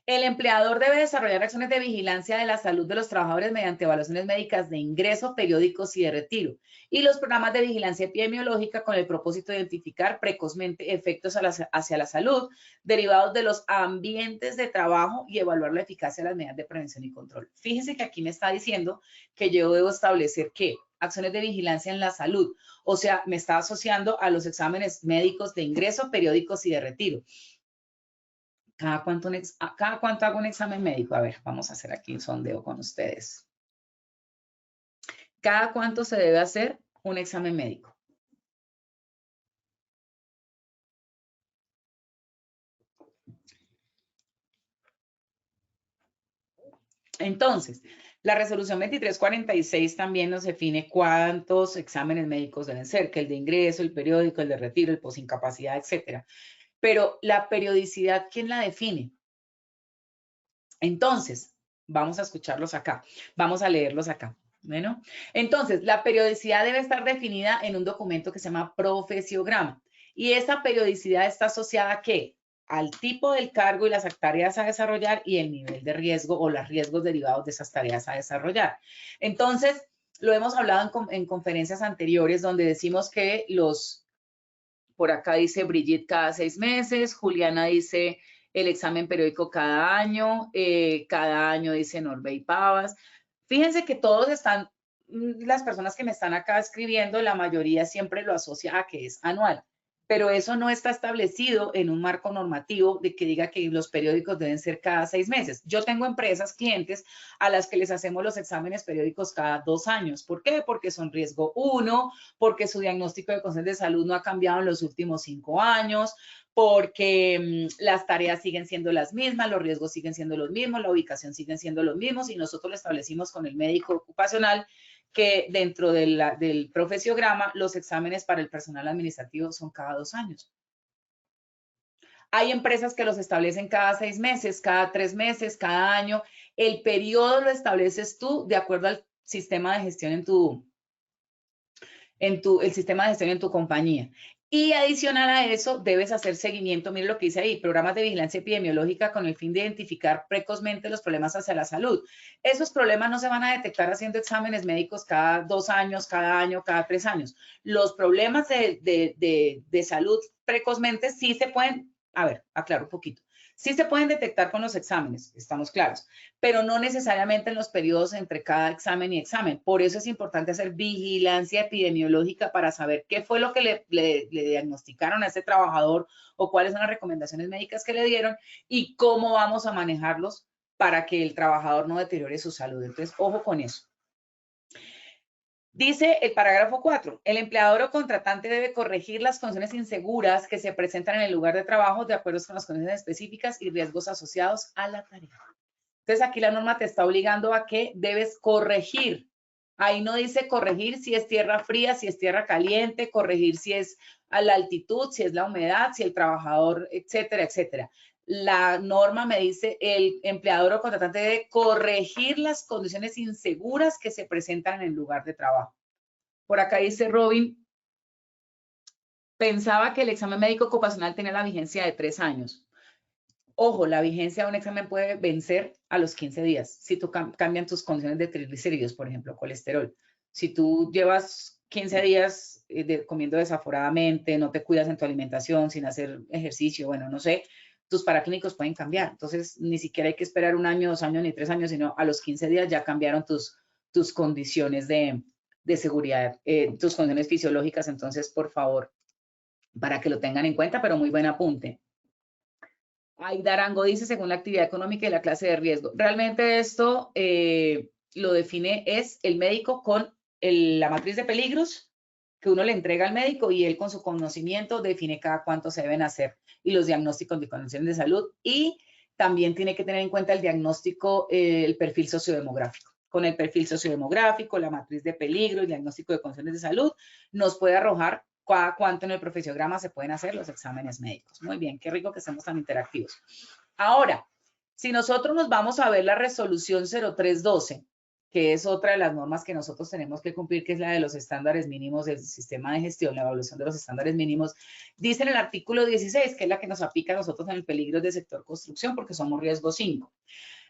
el empleador debe desarrollar acciones de vigilancia de la salud de los trabajadores mediante evaluaciones médicas de ingreso, periódicos y de retiro, y los programas de vigilancia epidemiológica con el propósito de identificar precozmente efectos hacia la salud derivados de los ambientes de trabajo y evaluar la eficacia de las medidas de prevención y control. Fíjense que aquí me está diciendo que yo debo establecer ¿qué? Acciones de vigilancia en la salud. O sea, me está asociando a los exámenes médicos de ingreso, periódicos y de retiro. ¿Cada cuánto hago un examen médico? A ver, vamos a hacer aquí un sondeo con ustedes. ¿Cada cuánto se debe hacer un examen médico? Entonces, la resolución 2346 también nos define cuántos exámenes médicos deben ser, que el de ingreso, el periódico, el de retiro, el posincapacidad, etcétera. Pero la periodicidad, ¿quién la define? Entonces, vamos a escucharlos acá, vamos a leerlos acá. Bueno, entonces, la periodicidad debe estar definida en un documento que se llama profesiograma. Y esa periodicidad está asociada ¿a qué? Al tipo del cargo y las tareas a desarrollar y el nivel de riesgo o los riesgos derivados de esas tareas a desarrollar. Entonces, lo hemos hablado en conferencias anteriores donde decimos que por acá dice Brigitte cada 6 meses, Juliana dice el examen periódico cada año dice Norbey Pavas. Fíjense que todos están, las personas que me están acá escribiendo, la mayoría siempre lo asocia a que es anual, pero eso no está establecido en un marco normativo de que diga que los periódicos deben ser cada 6 meses. Yo tengo empresas, clientes, a las que les hacemos los exámenes periódicos cada 2 años. ¿Por qué? Porque son riesgo 1, porque su diagnóstico de condiciones de salud no ha cambiado en los últimos 5 años, porque las tareas siguen siendo las mismas, los riesgos siguen siendo los mismos, la ubicación siguen siendo los mismos y nosotros lo establecimos con el médico ocupacional que dentro del profesiograma los exámenes para el personal administrativo son cada 2 años. Hay empresas que los establecen cada 6 meses, cada 3 meses, cada año. El periodo lo estableces tú de acuerdo al sistema de gestión el sistema de gestión en tu compañía. Y adicional a eso, debes hacer seguimiento, mire lo que dice ahí, programas de vigilancia epidemiológica con el fin de identificar precozmente los problemas hacia la salud. Esos problemas no se van a detectar haciendo exámenes médicos cada 2 años, cada año, cada 3 años. Los problemas de salud precozmente sí se pueden, a ver, aclaro un poquito. Sí se pueden detectar con los exámenes, estamos claros, pero no necesariamente en los periodos entre cada examen y examen. Por eso es importante hacer vigilancia epidemiológica para saber qué fue lo que le diagnosticaron a ese trabajador o cuáles son las recomendaciones médicas que le dieron y cómo vamos a manejarlos para que el trabajador no deteriore su salud. Entonces, ojo con eso. Dice el parágrafo 4, el empleador o contratante debe corregir las condiciones inseguras que se presentan en el lugar de trabajo de acuerdo con las condiciones específicas y riesgos asociados a la tarea. Entonces, aquí la norma te está obligando a que debes corregir. Ahí no dice corregir si es tierra fría, si es tierra caliente, corregir si es a la altitud, si es la humedad, si el trabajador, etcétera, etcétera. La norma me dice el empleador o contratante debe corregir las condiciones inseguras que se presentan en el lugar de trabajo. Por acá dice Robin, pensaba que el examen médico ocupacional tenía la vigencia de 3 años. Ojo, la vigencia de un examen puede vencer a los 15 días si tú cambian tus condiciones de triglicéridos, por ejemplo, colesterol. Si tú llevas 15 días comiendo desaforadamente, no te cuidas en tu alimentación, sin hacer ejercicio, bueno, no sé, tus paraclínicos pueden cambiar. Entonces, ni siquiera hay que esperar 1 año, 2 años, ni 3 años, sino a los 15 días ya cambiaron tus condiciones de seguridad, tus condiciones fisiológicas. Entonces, por favor, para que lo tengan en cuenta, pero muy buen apunte. Aidarango dice, según la actividad económica y la clase de riesgo. Realmente esto lo define es el médico con la matriz de peligros que uno le entrega al médico y él con su conocimiento define cada cuánto se deben hacer y los diagnósticos de condiciones de salud, y también tiene que tener en cuenta el diagnóstico, el perfil sociodemográfico. Con el perfil sociodemográfico, la matriz de peligro, el diagnóstico de condiciones de salud, nos puede arrojar cuánto en el profesiograma se pueden hacer los exámenes médicos. Muy bien, qué rico que estemos tan interactivos. Ahora, si nosotros nos vamos a ver la resolución 0312, que es otra de las normas que nosotros tenemos que cumplir, que es la de los estándares mínimos del sistema de gestión, la evaluación de los estándares mínimos, dice en el artículo 16, que es la que nos aplica a nosotros en el peligro del sector construcción, porque somos riesgo 5.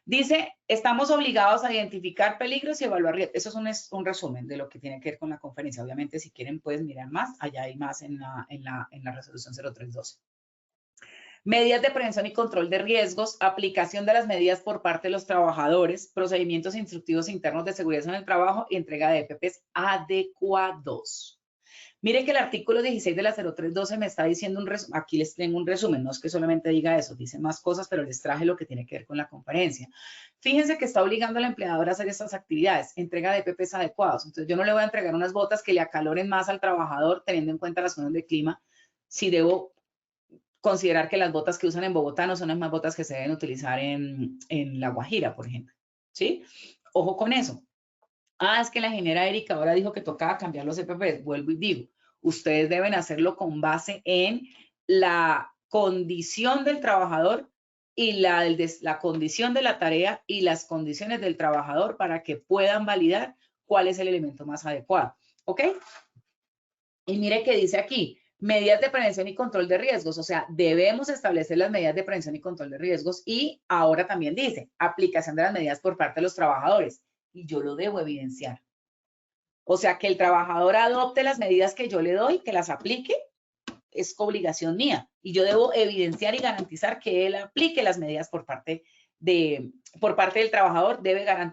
Dice, estamos obligados a identificar peligros y evaluar riesgos. Eso es un resumen de lo que tiene que ver con la conferencia. Obviamente, si quieren, pueden mirar más. Allá hay más en la resolución 0312. Medidas de prevención y control de riesgos, aplicación de las medidas por parte de los trabajadores, procedimientos instructivos internos de seguridad en el trabajo y entrega de EPPs adecuados. Miren que el artículo 16 de la 0312 me está diciendo aquí les tengo un resumen, no es que solamente diga eso, dice más cosas, pero les traje lo que tiene que ver con la conferencia. Fíjense que está obligando al empleador a hacer estas actividades, entrega de EPPs adecuados. Entonces yo no le voy a entregar unas botas que le acaloren más al trabajador teniendo en cuenta las zonas de clima, si debo considerar que las botas que usan en Bogotá no son las más botas que se deben utilizar en La Guajira, por ejemplo. ¿Sí? Ojo con eso. Ah, es que la ingeniera Erika ahora dijo que tocaba cambiar los EPPs. Vuelvo y digo, ustedes deben hacerlo con base en la condición del trabajador y la condición de la tarea y las condiciones del trabajador para que puedan validar cuál es el elemento más adecuado. ¿Ok? Y mire que dice aquí, medidas de prevención y control de riesgos, o sea, debemos establecer las medidas de prevención y control de riesgos, y ahora también dice, aplicación de las medidas por parte de los trabajadores, y yo lo debo evidenciar. O sea, que el trabajador adopte las medidas que yo le doy, que las aplique, es obligación mía, y yo debo evidenciar y garantizar que él aplique las medidas por parte del trabajador.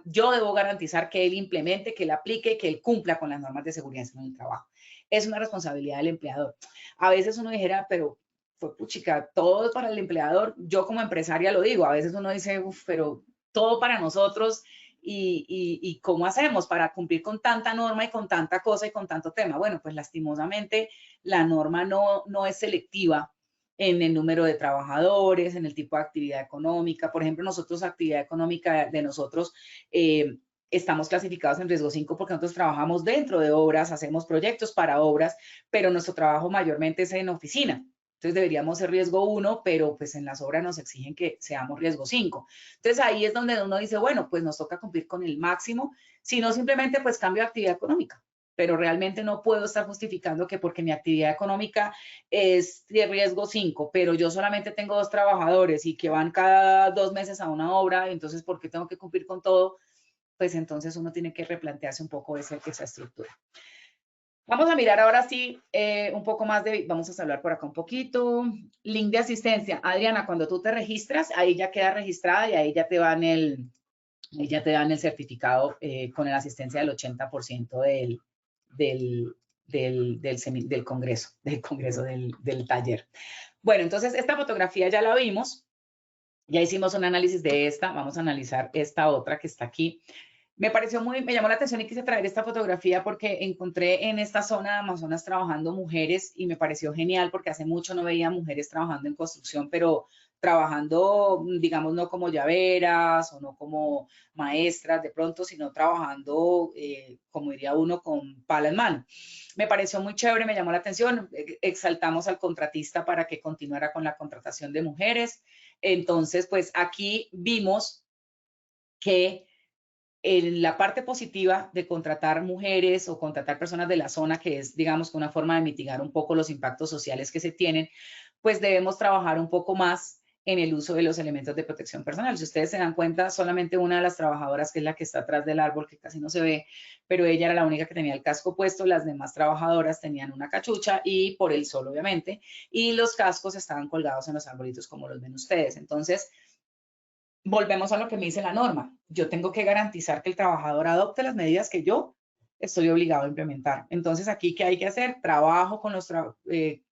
Yo debo garantizar que él implemente, que él aplique, que él cumpla con las normas de seguridad en el trabajo. Es una responsabilidad del empleador. A veces uno dijera, pero fue puchica, todo para el empleador. Yo como empresaria lo digo, a veces uno dice, pero todo para nosotros, y ¿cómo hacemos para cumplir con tanta norma y con tanta cosa y con tanto tema? Bueno, pues lastimosamente la norma no es selectiva en el número de trabajadores, en el tipo de actividad económica. Por ejemplo, nosotros, actividad económica de nosotros, estamos clasificados en riesgo 5 porque nosotros trabajamos dentro de obras, hacemos proyectos para obras, pero nuestro trabajo mayormente es en oficina. Entonces deberíamos ser riesgo 1, pero pues en las obras nos exigen que seamos riesgo 5. Entonces ahí es donde uno dice, bueno, pues nos toca cumplir con el máximo, si no simplemente pues cambio de actividad económica. Pero realmente no puedo estar justificando que porque mi actividad económica es de riesgo 5, pero yo solamente tengo 2 trabajadores y que van cada 2 meses a una obra, entonces ¿por qué tengo que cumplir con todo? Pues entonces uno tiene que replantearse un poco esa estructura. Vamos a mirar ahora sí un poco más vamos a hablar por acá un poquito. Link de asistencia. Adriana, cuando tú te registras, ahí ya queda registrada y ahí ya te dan el certificado con la asistencia del 80% del congreso, del taller. Bueno, entonces esta fotografía ya la vimos. Ya hicimos un análisis de esta. Vamos a analizar esta otra que está aquí. Me llamó la atención y quise traer esta fotografía porque encontré en esta zona de Amazonas trabajando mujeres y me pareció genial porque hace mucho no veía mujeres trabajando en construcción, pero trabajando, digamos, no como llaveras o no como maestras de pronto, sino trabajando, como diría uno, con pala en mano. Me pareció muy chévere, me llamó la atención. Exaltamos al contratista para que continuara con la contratación de mujeres. Entonces, pues aquí vimos que en la parte positiva de contratar mujeres o contratar personas de la zona, que es, digamos, una forma de mitigar un poco los impactos sociales que se tienen, pues debemos trabajar un poco más en el uso de los elementos de protección personal. Si ustedes se dan cuenta, solamente una de las trabajadoras, que es la que está atrás del árbol, que casi no se ve, pero ella era la única que tenía el casco puesto, las demás trabajadoras tenían una cachucha y por el sol, obviamente, y los cascos estaban colgados en los arbolitos como los ven ustedes. Entonces, volvemos a lo que me dice la norma. Yo tengo que garantizar que el trabajador adopte las medidas que yo estoy obligado a implementar. Entonces, aquí, ¿qué hay que hacer? Trabajo con los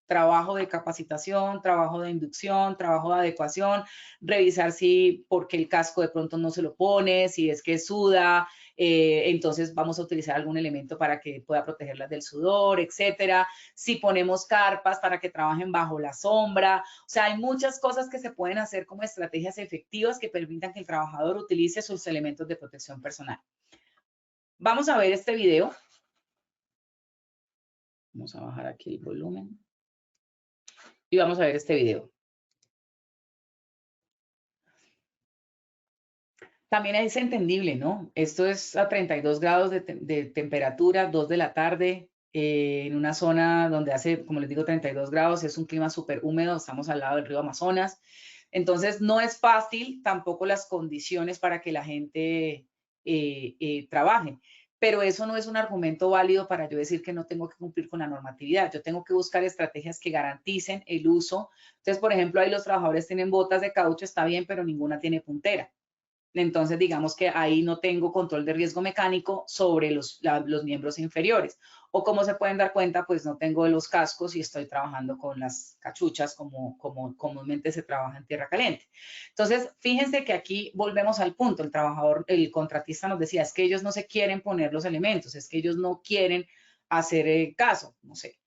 trabajo de capacitación, trabajo de inducción, trabajo de adecuación, revisar si porque el casco de pronto no se lo pone, si es que suda, entonces vamos a utilizar algún elemento para que pueda protegerlas del sudor, etcétera. Si ponemos carpas para que trabajen bajo la sombra, o sea, hay muchas cosas que se pueden hacer como estrategias efectivas que permitan que el trabajador utilice sus elementos de protección personal. Vamos a ver este video. Vamos a bajar aquí el volumen. Y vamos a ver este video. También es entendible, ¿no? Esto es a 32 grados de temperatura, 2 de la tarde, en una zona donde hace, como les digo, 32 grados, es un clima súper húmedo, estamos al lado del río Amazonas. Entonces, no es fácil tampoco las condiciones para que la gente trabaje. Pero eso no es un argumento válido para yo decir que no tengo que cumplir con la normatividad. Yo tengo que buscar estrategias que garanticen el uso. Entonces, por ejemplo, ahí los trabajadores tienen botas de caucho, está bien, pero ninguna tiene puntera. Entonces, digamos que ahí no tengo control de riesgo mecánico sobre los miembros inferiores. O como se pueden dar cuenta, pues no tengo los cascos y estoy trabajando con las cachuchas como comúnmente se trabaja en tierra caliente. Entonces, fíjense que aquí volvemos al punto. El trabajador, el contratista nos decía, es que ellos no se quieren poner los elementos, es que ellos no quieren hacer caso, no sé.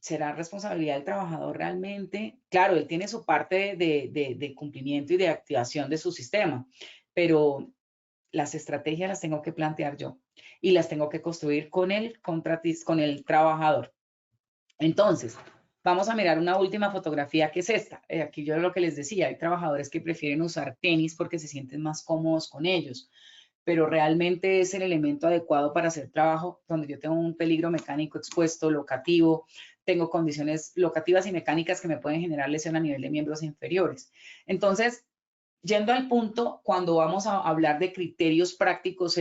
¿Será responsabilidad del trabajador realmente? Claro, él tiene su parte de cumplimiento y de activación de su sistema, pero las estrategias las tengo que plantear yo y las tengo que construir con el contratista, con el trabajador. Entonces, vamos a mirar una última fotografía que es esta. Aquí yo lo que les decía, hay trabajadores que prefieren usar tenis porque se sienten más cómodos con ellos, pero realmente es el elemento adecuado para hacer trabajo donde yo tengo un peligro mecánico expuesto, locativo, tengo condiciones locativas y mecánicas que me pueden generar lesión a nivel de miembros inferiores. Entonces, yendo al punto, cuando vamos a hablar de criterios prácticos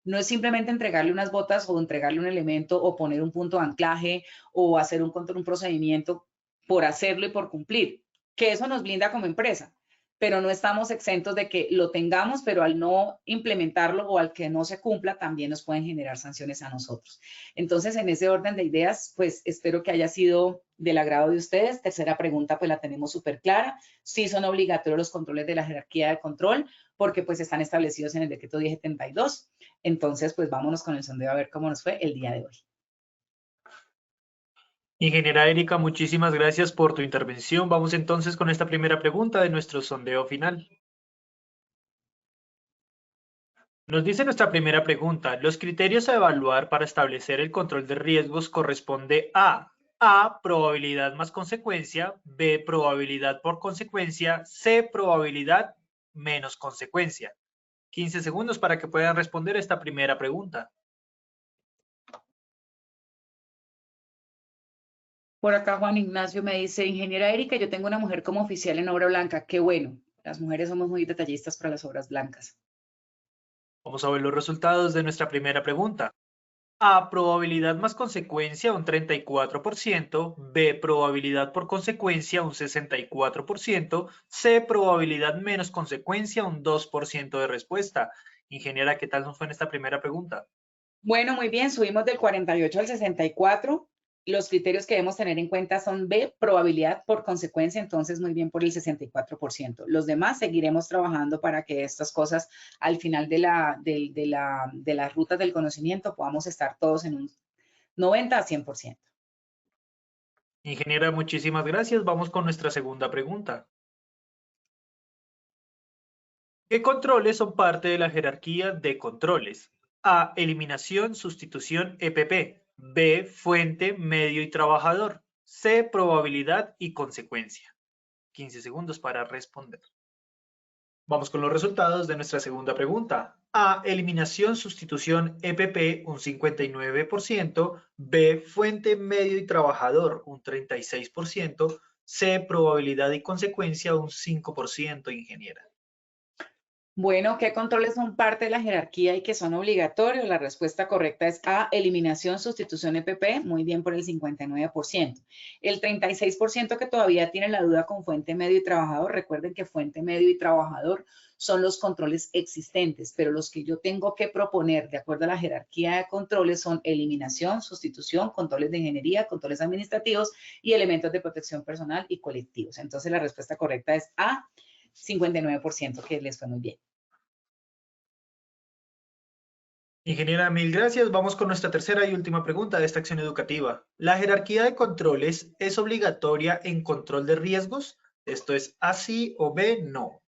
no es simplemente entregarle unas botas o entregarle un elemento o poner un punto de anclaje o hacer un procedimiento por hacerlo y por cumplir, que eso nos blinda como empresa, pero no estamos exentos de que lo tengamos, pero al no implementarlo o al que no se cumpla, también nos pueden generar sanciones a nosotros. Entonces, en ese orden de ideas, pues espero que haya sido del agrado de ustedes. Tercera pregunta, pues la tenemos súper clara. Sí son obligatorios los controles de la jerarquía de control, porque pues están establecidos en el decreto 1072. Entonces, pues vámonos con el sondeo a ver cómo nos fue el día de hoy. Ingeniera Erika, muchísimas gracias por tu intervención. Vamos entonces con esta primera pregunta de nuestro sondeo final. Nos dice nuestra primera pregunta, los criterios a evaluar para establecer el control de riesgos corresponde a probabilidad más consecuencia, B, probabilidad por consecuencia, C, probabilidad menos consecuencia. 15 segundos para que puedan responder esta primera pregunta. Por acá Juan Ignacio me dice, ingeniera Erika, yo tengo una mujer como oficial en obra blanca. Qué bueno, las mujeres somos muy detallistas para las obras blancas. Vamos a ver los resultados de nuestra primera pregunta. A, probabilidad más consecuencia, un 34%. B, probabilidad por consecuencia, un 64%. C, probabilidad menos consecuencia, un 2% de respuesta. Ingeniera, ¿qué tal nos fue en esta primera pregunta? Bueno, muy bien, subimos del 48 al 64. Los criterios que debemos tener en cuenta son B, probabilidad por consecuencia, entonces muy bien por el 64%. Los demás seguiremos trabajando para que estas cosas al final de las rutas del conocimiento podamos estar todos en un 90 a 100%. Ingeniera, muchísimas gracias. Vamos con nuestra segunda pregunta. ¿Qué controles son parte de la jerarquía de controles? A, eliminación, sustitución, EPP. B, fuente, medio y trabajador. C, probabilidad y consecuencia. 15 segundos para responder. Vamos con los resultados de nuestra segunda pregunta. A, eliminación, sustitución, EPP, un 59%. B, fuente, medio y trabajador, un 36%. C, probabilidad y consecuencia, un 5%, ingeniera. Bueno, ¿qué controles son parte de la jerarquía y que son obligatorios? La respuesta correcta es A, eliminación, sustitución EPP, muy bien por el 59%. El 36% que todavía tiene la duda con fuente, medio y trabajador, recuerden que fuente, medio y trabajador son los controles existentes, pero los que yo tengo que proponer de acuerdo a la jerarquía de controles son eliminación, sustitución, controles de ingeniería, controles administrativos y elementos de protección personal y colectivos. Entonces la respuesta correcta es A, 59%, que les fue muy bien. Ingeniera, mil gracias. Vamos con nuestra tercera y última pregunta de esta acción educativa. ¿La jerarquía de controles es obligatoria en control de riesgos? Esto es A sí o B no.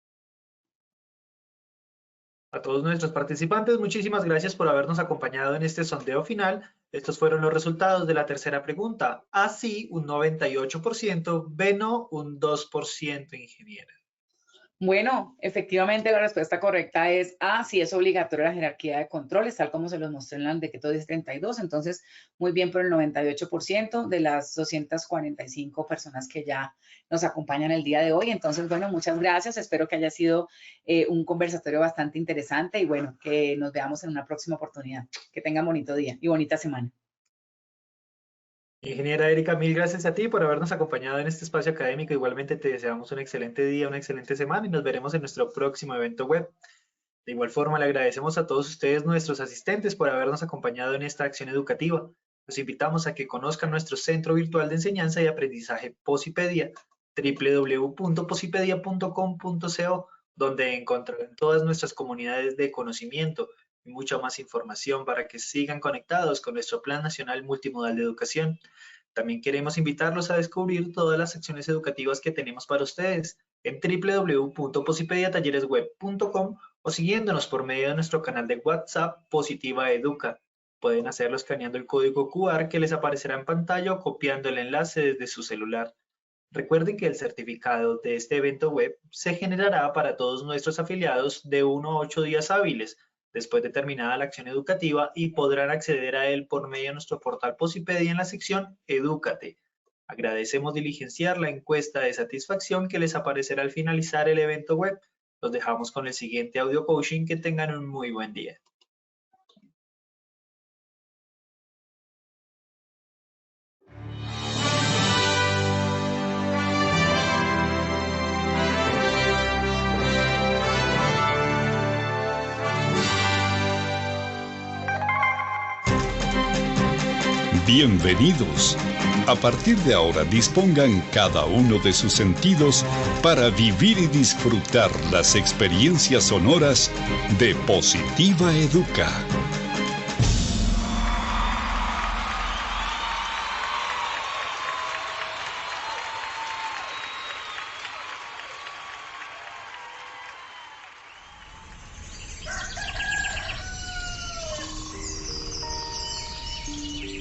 A todos nuestros participantes, muchísimas gracias por habernos acompañado en este sondeo final. Estos fueron los resultados de la tercera pregunta. A sí, un 98%, B no, un 2%, ingeniera. Bueno, efectivamente la respuesta correcta es A, si es obligatoria la jerarquía de controles, tal como se los mostré en el decreto 1032. Entonces, muy bien por el 98% de las 245 personas que ya nos acompañan el día de hoy. Entonces, bueno, muchas gracias. Espero que haya sido un conversatorio bastante interesante y bueno, que nos veamos en una próxima oportunidad. Que tengan bonito día y bonita semana. Ingeniera Erika, mil gracias a ti por habernos acompañado en este espacio académico. Igualmente te deseamos un excelente día, una excelente semana y nos veremos en nuestro próximo evento web. De igual forma, le agradecemos a todos ustedes, nuestros asistentes, por habernos acompañado en esta acción educativa. Los invitamos a que conozcan nuestro Centro Virtual de Enseñanza y Aprendizaje Posipedia, www.posipedia.com.co, donde encontrarán todas nuestras comunidades de conocimiento y mucha más información para que sigan conectados con nuestro Plan Nacional Multimodal de Educación. También queremos invitarlos a descubrir todas las secciones educativas que tenemos para ustedes en www.posipediatalleresweb.com o siguiéndonos por medio de nuestro canal de WhatsApp Positiva Educa. Pueden hacerlo escaneando el código QR que les aparecerá en pantalla o copiando el enlace desde su celular. Recuerden que el certificado de este evento web se generará para todos nuestros afiliados de 1 a 8 días hábiles después de terminada la acción educativa y podrán acceder a él por medio de nuestro portal Posipedia en la sección Edúcate. Agradecemos diligenciar la encuesta de satisfacción que les aparecerá al finalizar el evento web. Los dejamos con el siguiente audio coaching. Que tengan un muy buen día. Bienvenidos. A partir de ahora dispongan cada uno de sus sentidos para vivir y disfrutar las experiencias sonoras de Positiva Educa.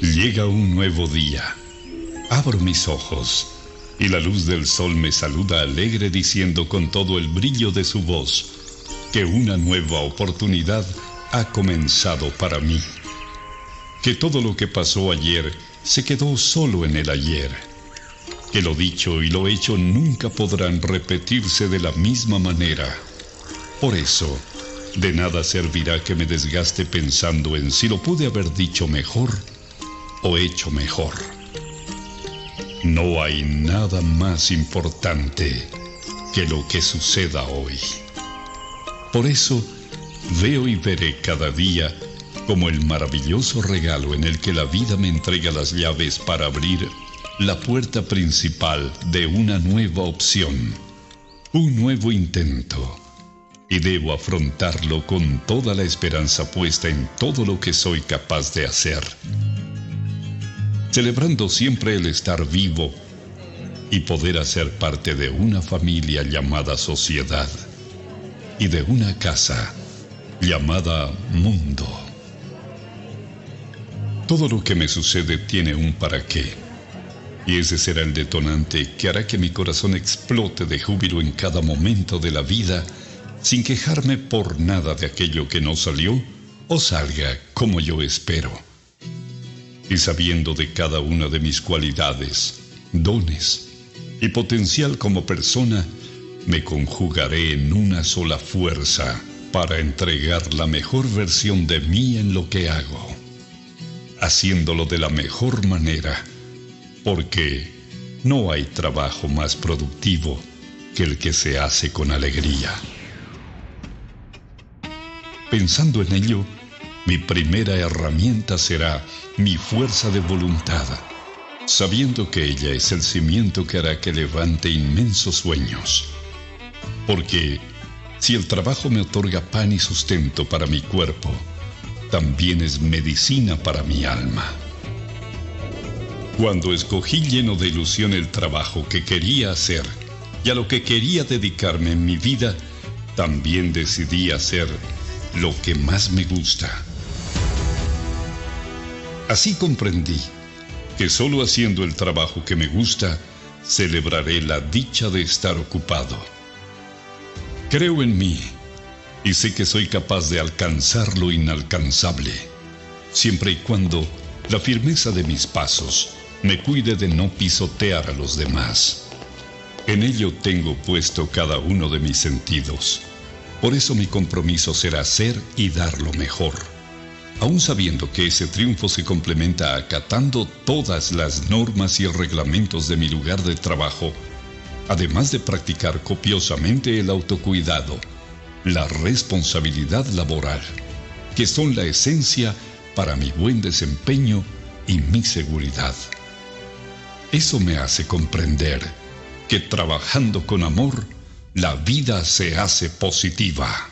Llega un nuevo día. Abro mis ojos y la luz del sol me saluda alegre diciendo con todo el brillo de su voz que una nueva oportunidad ha comenzado para mí. Que todo lo que pasó ayer se quedó solo en el ayer. Que lo dicho y lo hecho nunca podrán repetirse de la misma manera. Por eso, de nada servirá que me desgaste pensando en si lo pude haber dicho mejor o hecho mejor. No hay nada más importante que lo que suceda hoy. Por eso, veo y veré cada día como el maravilloso regalo en el que la vida me entrega las llaves para abrir la puerta principal de una nueva opción, un nuevo intento. Y debo afrontarlo con toda la esperanza puesta en todo lo que soy capaz de hacer. Celebrando siempre el estar vivo y poder hacer parte de una familia llamada sociedad y de una casa llamada mundo. Todo lo que me sucede tiene un para qué, y ese será el detonante que hará que mi corazón explote de júbilo en cada momento de la vida, sin quejarme por nada de aquello que no salió o salga como yo espero. Y sabiendo de cada una de mis cualidades, dones y potencial como persona, me conjugaré en una sola fuerza para entregar la mejor versión de mí en lo que hago, haciéndolo de la mejor manera, porque no hay trabajo más productivo que el que se hace con alegría. Pensando en ello, mi primera herramienta será mi fuerza de voluntad, sabiendo que ella es el cimiento que hará que levante inmensos sueños. Porque si el trabajo me otorga pan y sustento para mi cuerpo, también es medicina para mi alma. Cuando escogí lleno de ilusión el trabajo que quería hacer y a lo que quería dedicarme en mi vida, también decidí hacer lo que más me gusta. Así comprendí que solo haciendo el trabajo que me gusta, celebraré la dicha de estar ocupado. Creo en mí y sé que soy capaz de alcanzar lo inalcanzable, siempre y cuando la firmeza de mis pasos me cuide de no pisotear a los demás. En ello tengo puesto cada uno de mis sentidos. Por eso mi compromiso será ser y dar lo mejor, aun sabiendo que ese triunfo se complementa acatando todas las normas y reglamentos de mi lugar de trabajo, además de practicar copiosamente el autocuidado, la responsabilidad laboral, que son la esencia para mi buen desempeño y mi seguridad. Eso me hace comprender que trabajando con amor, la vida se hace positiva.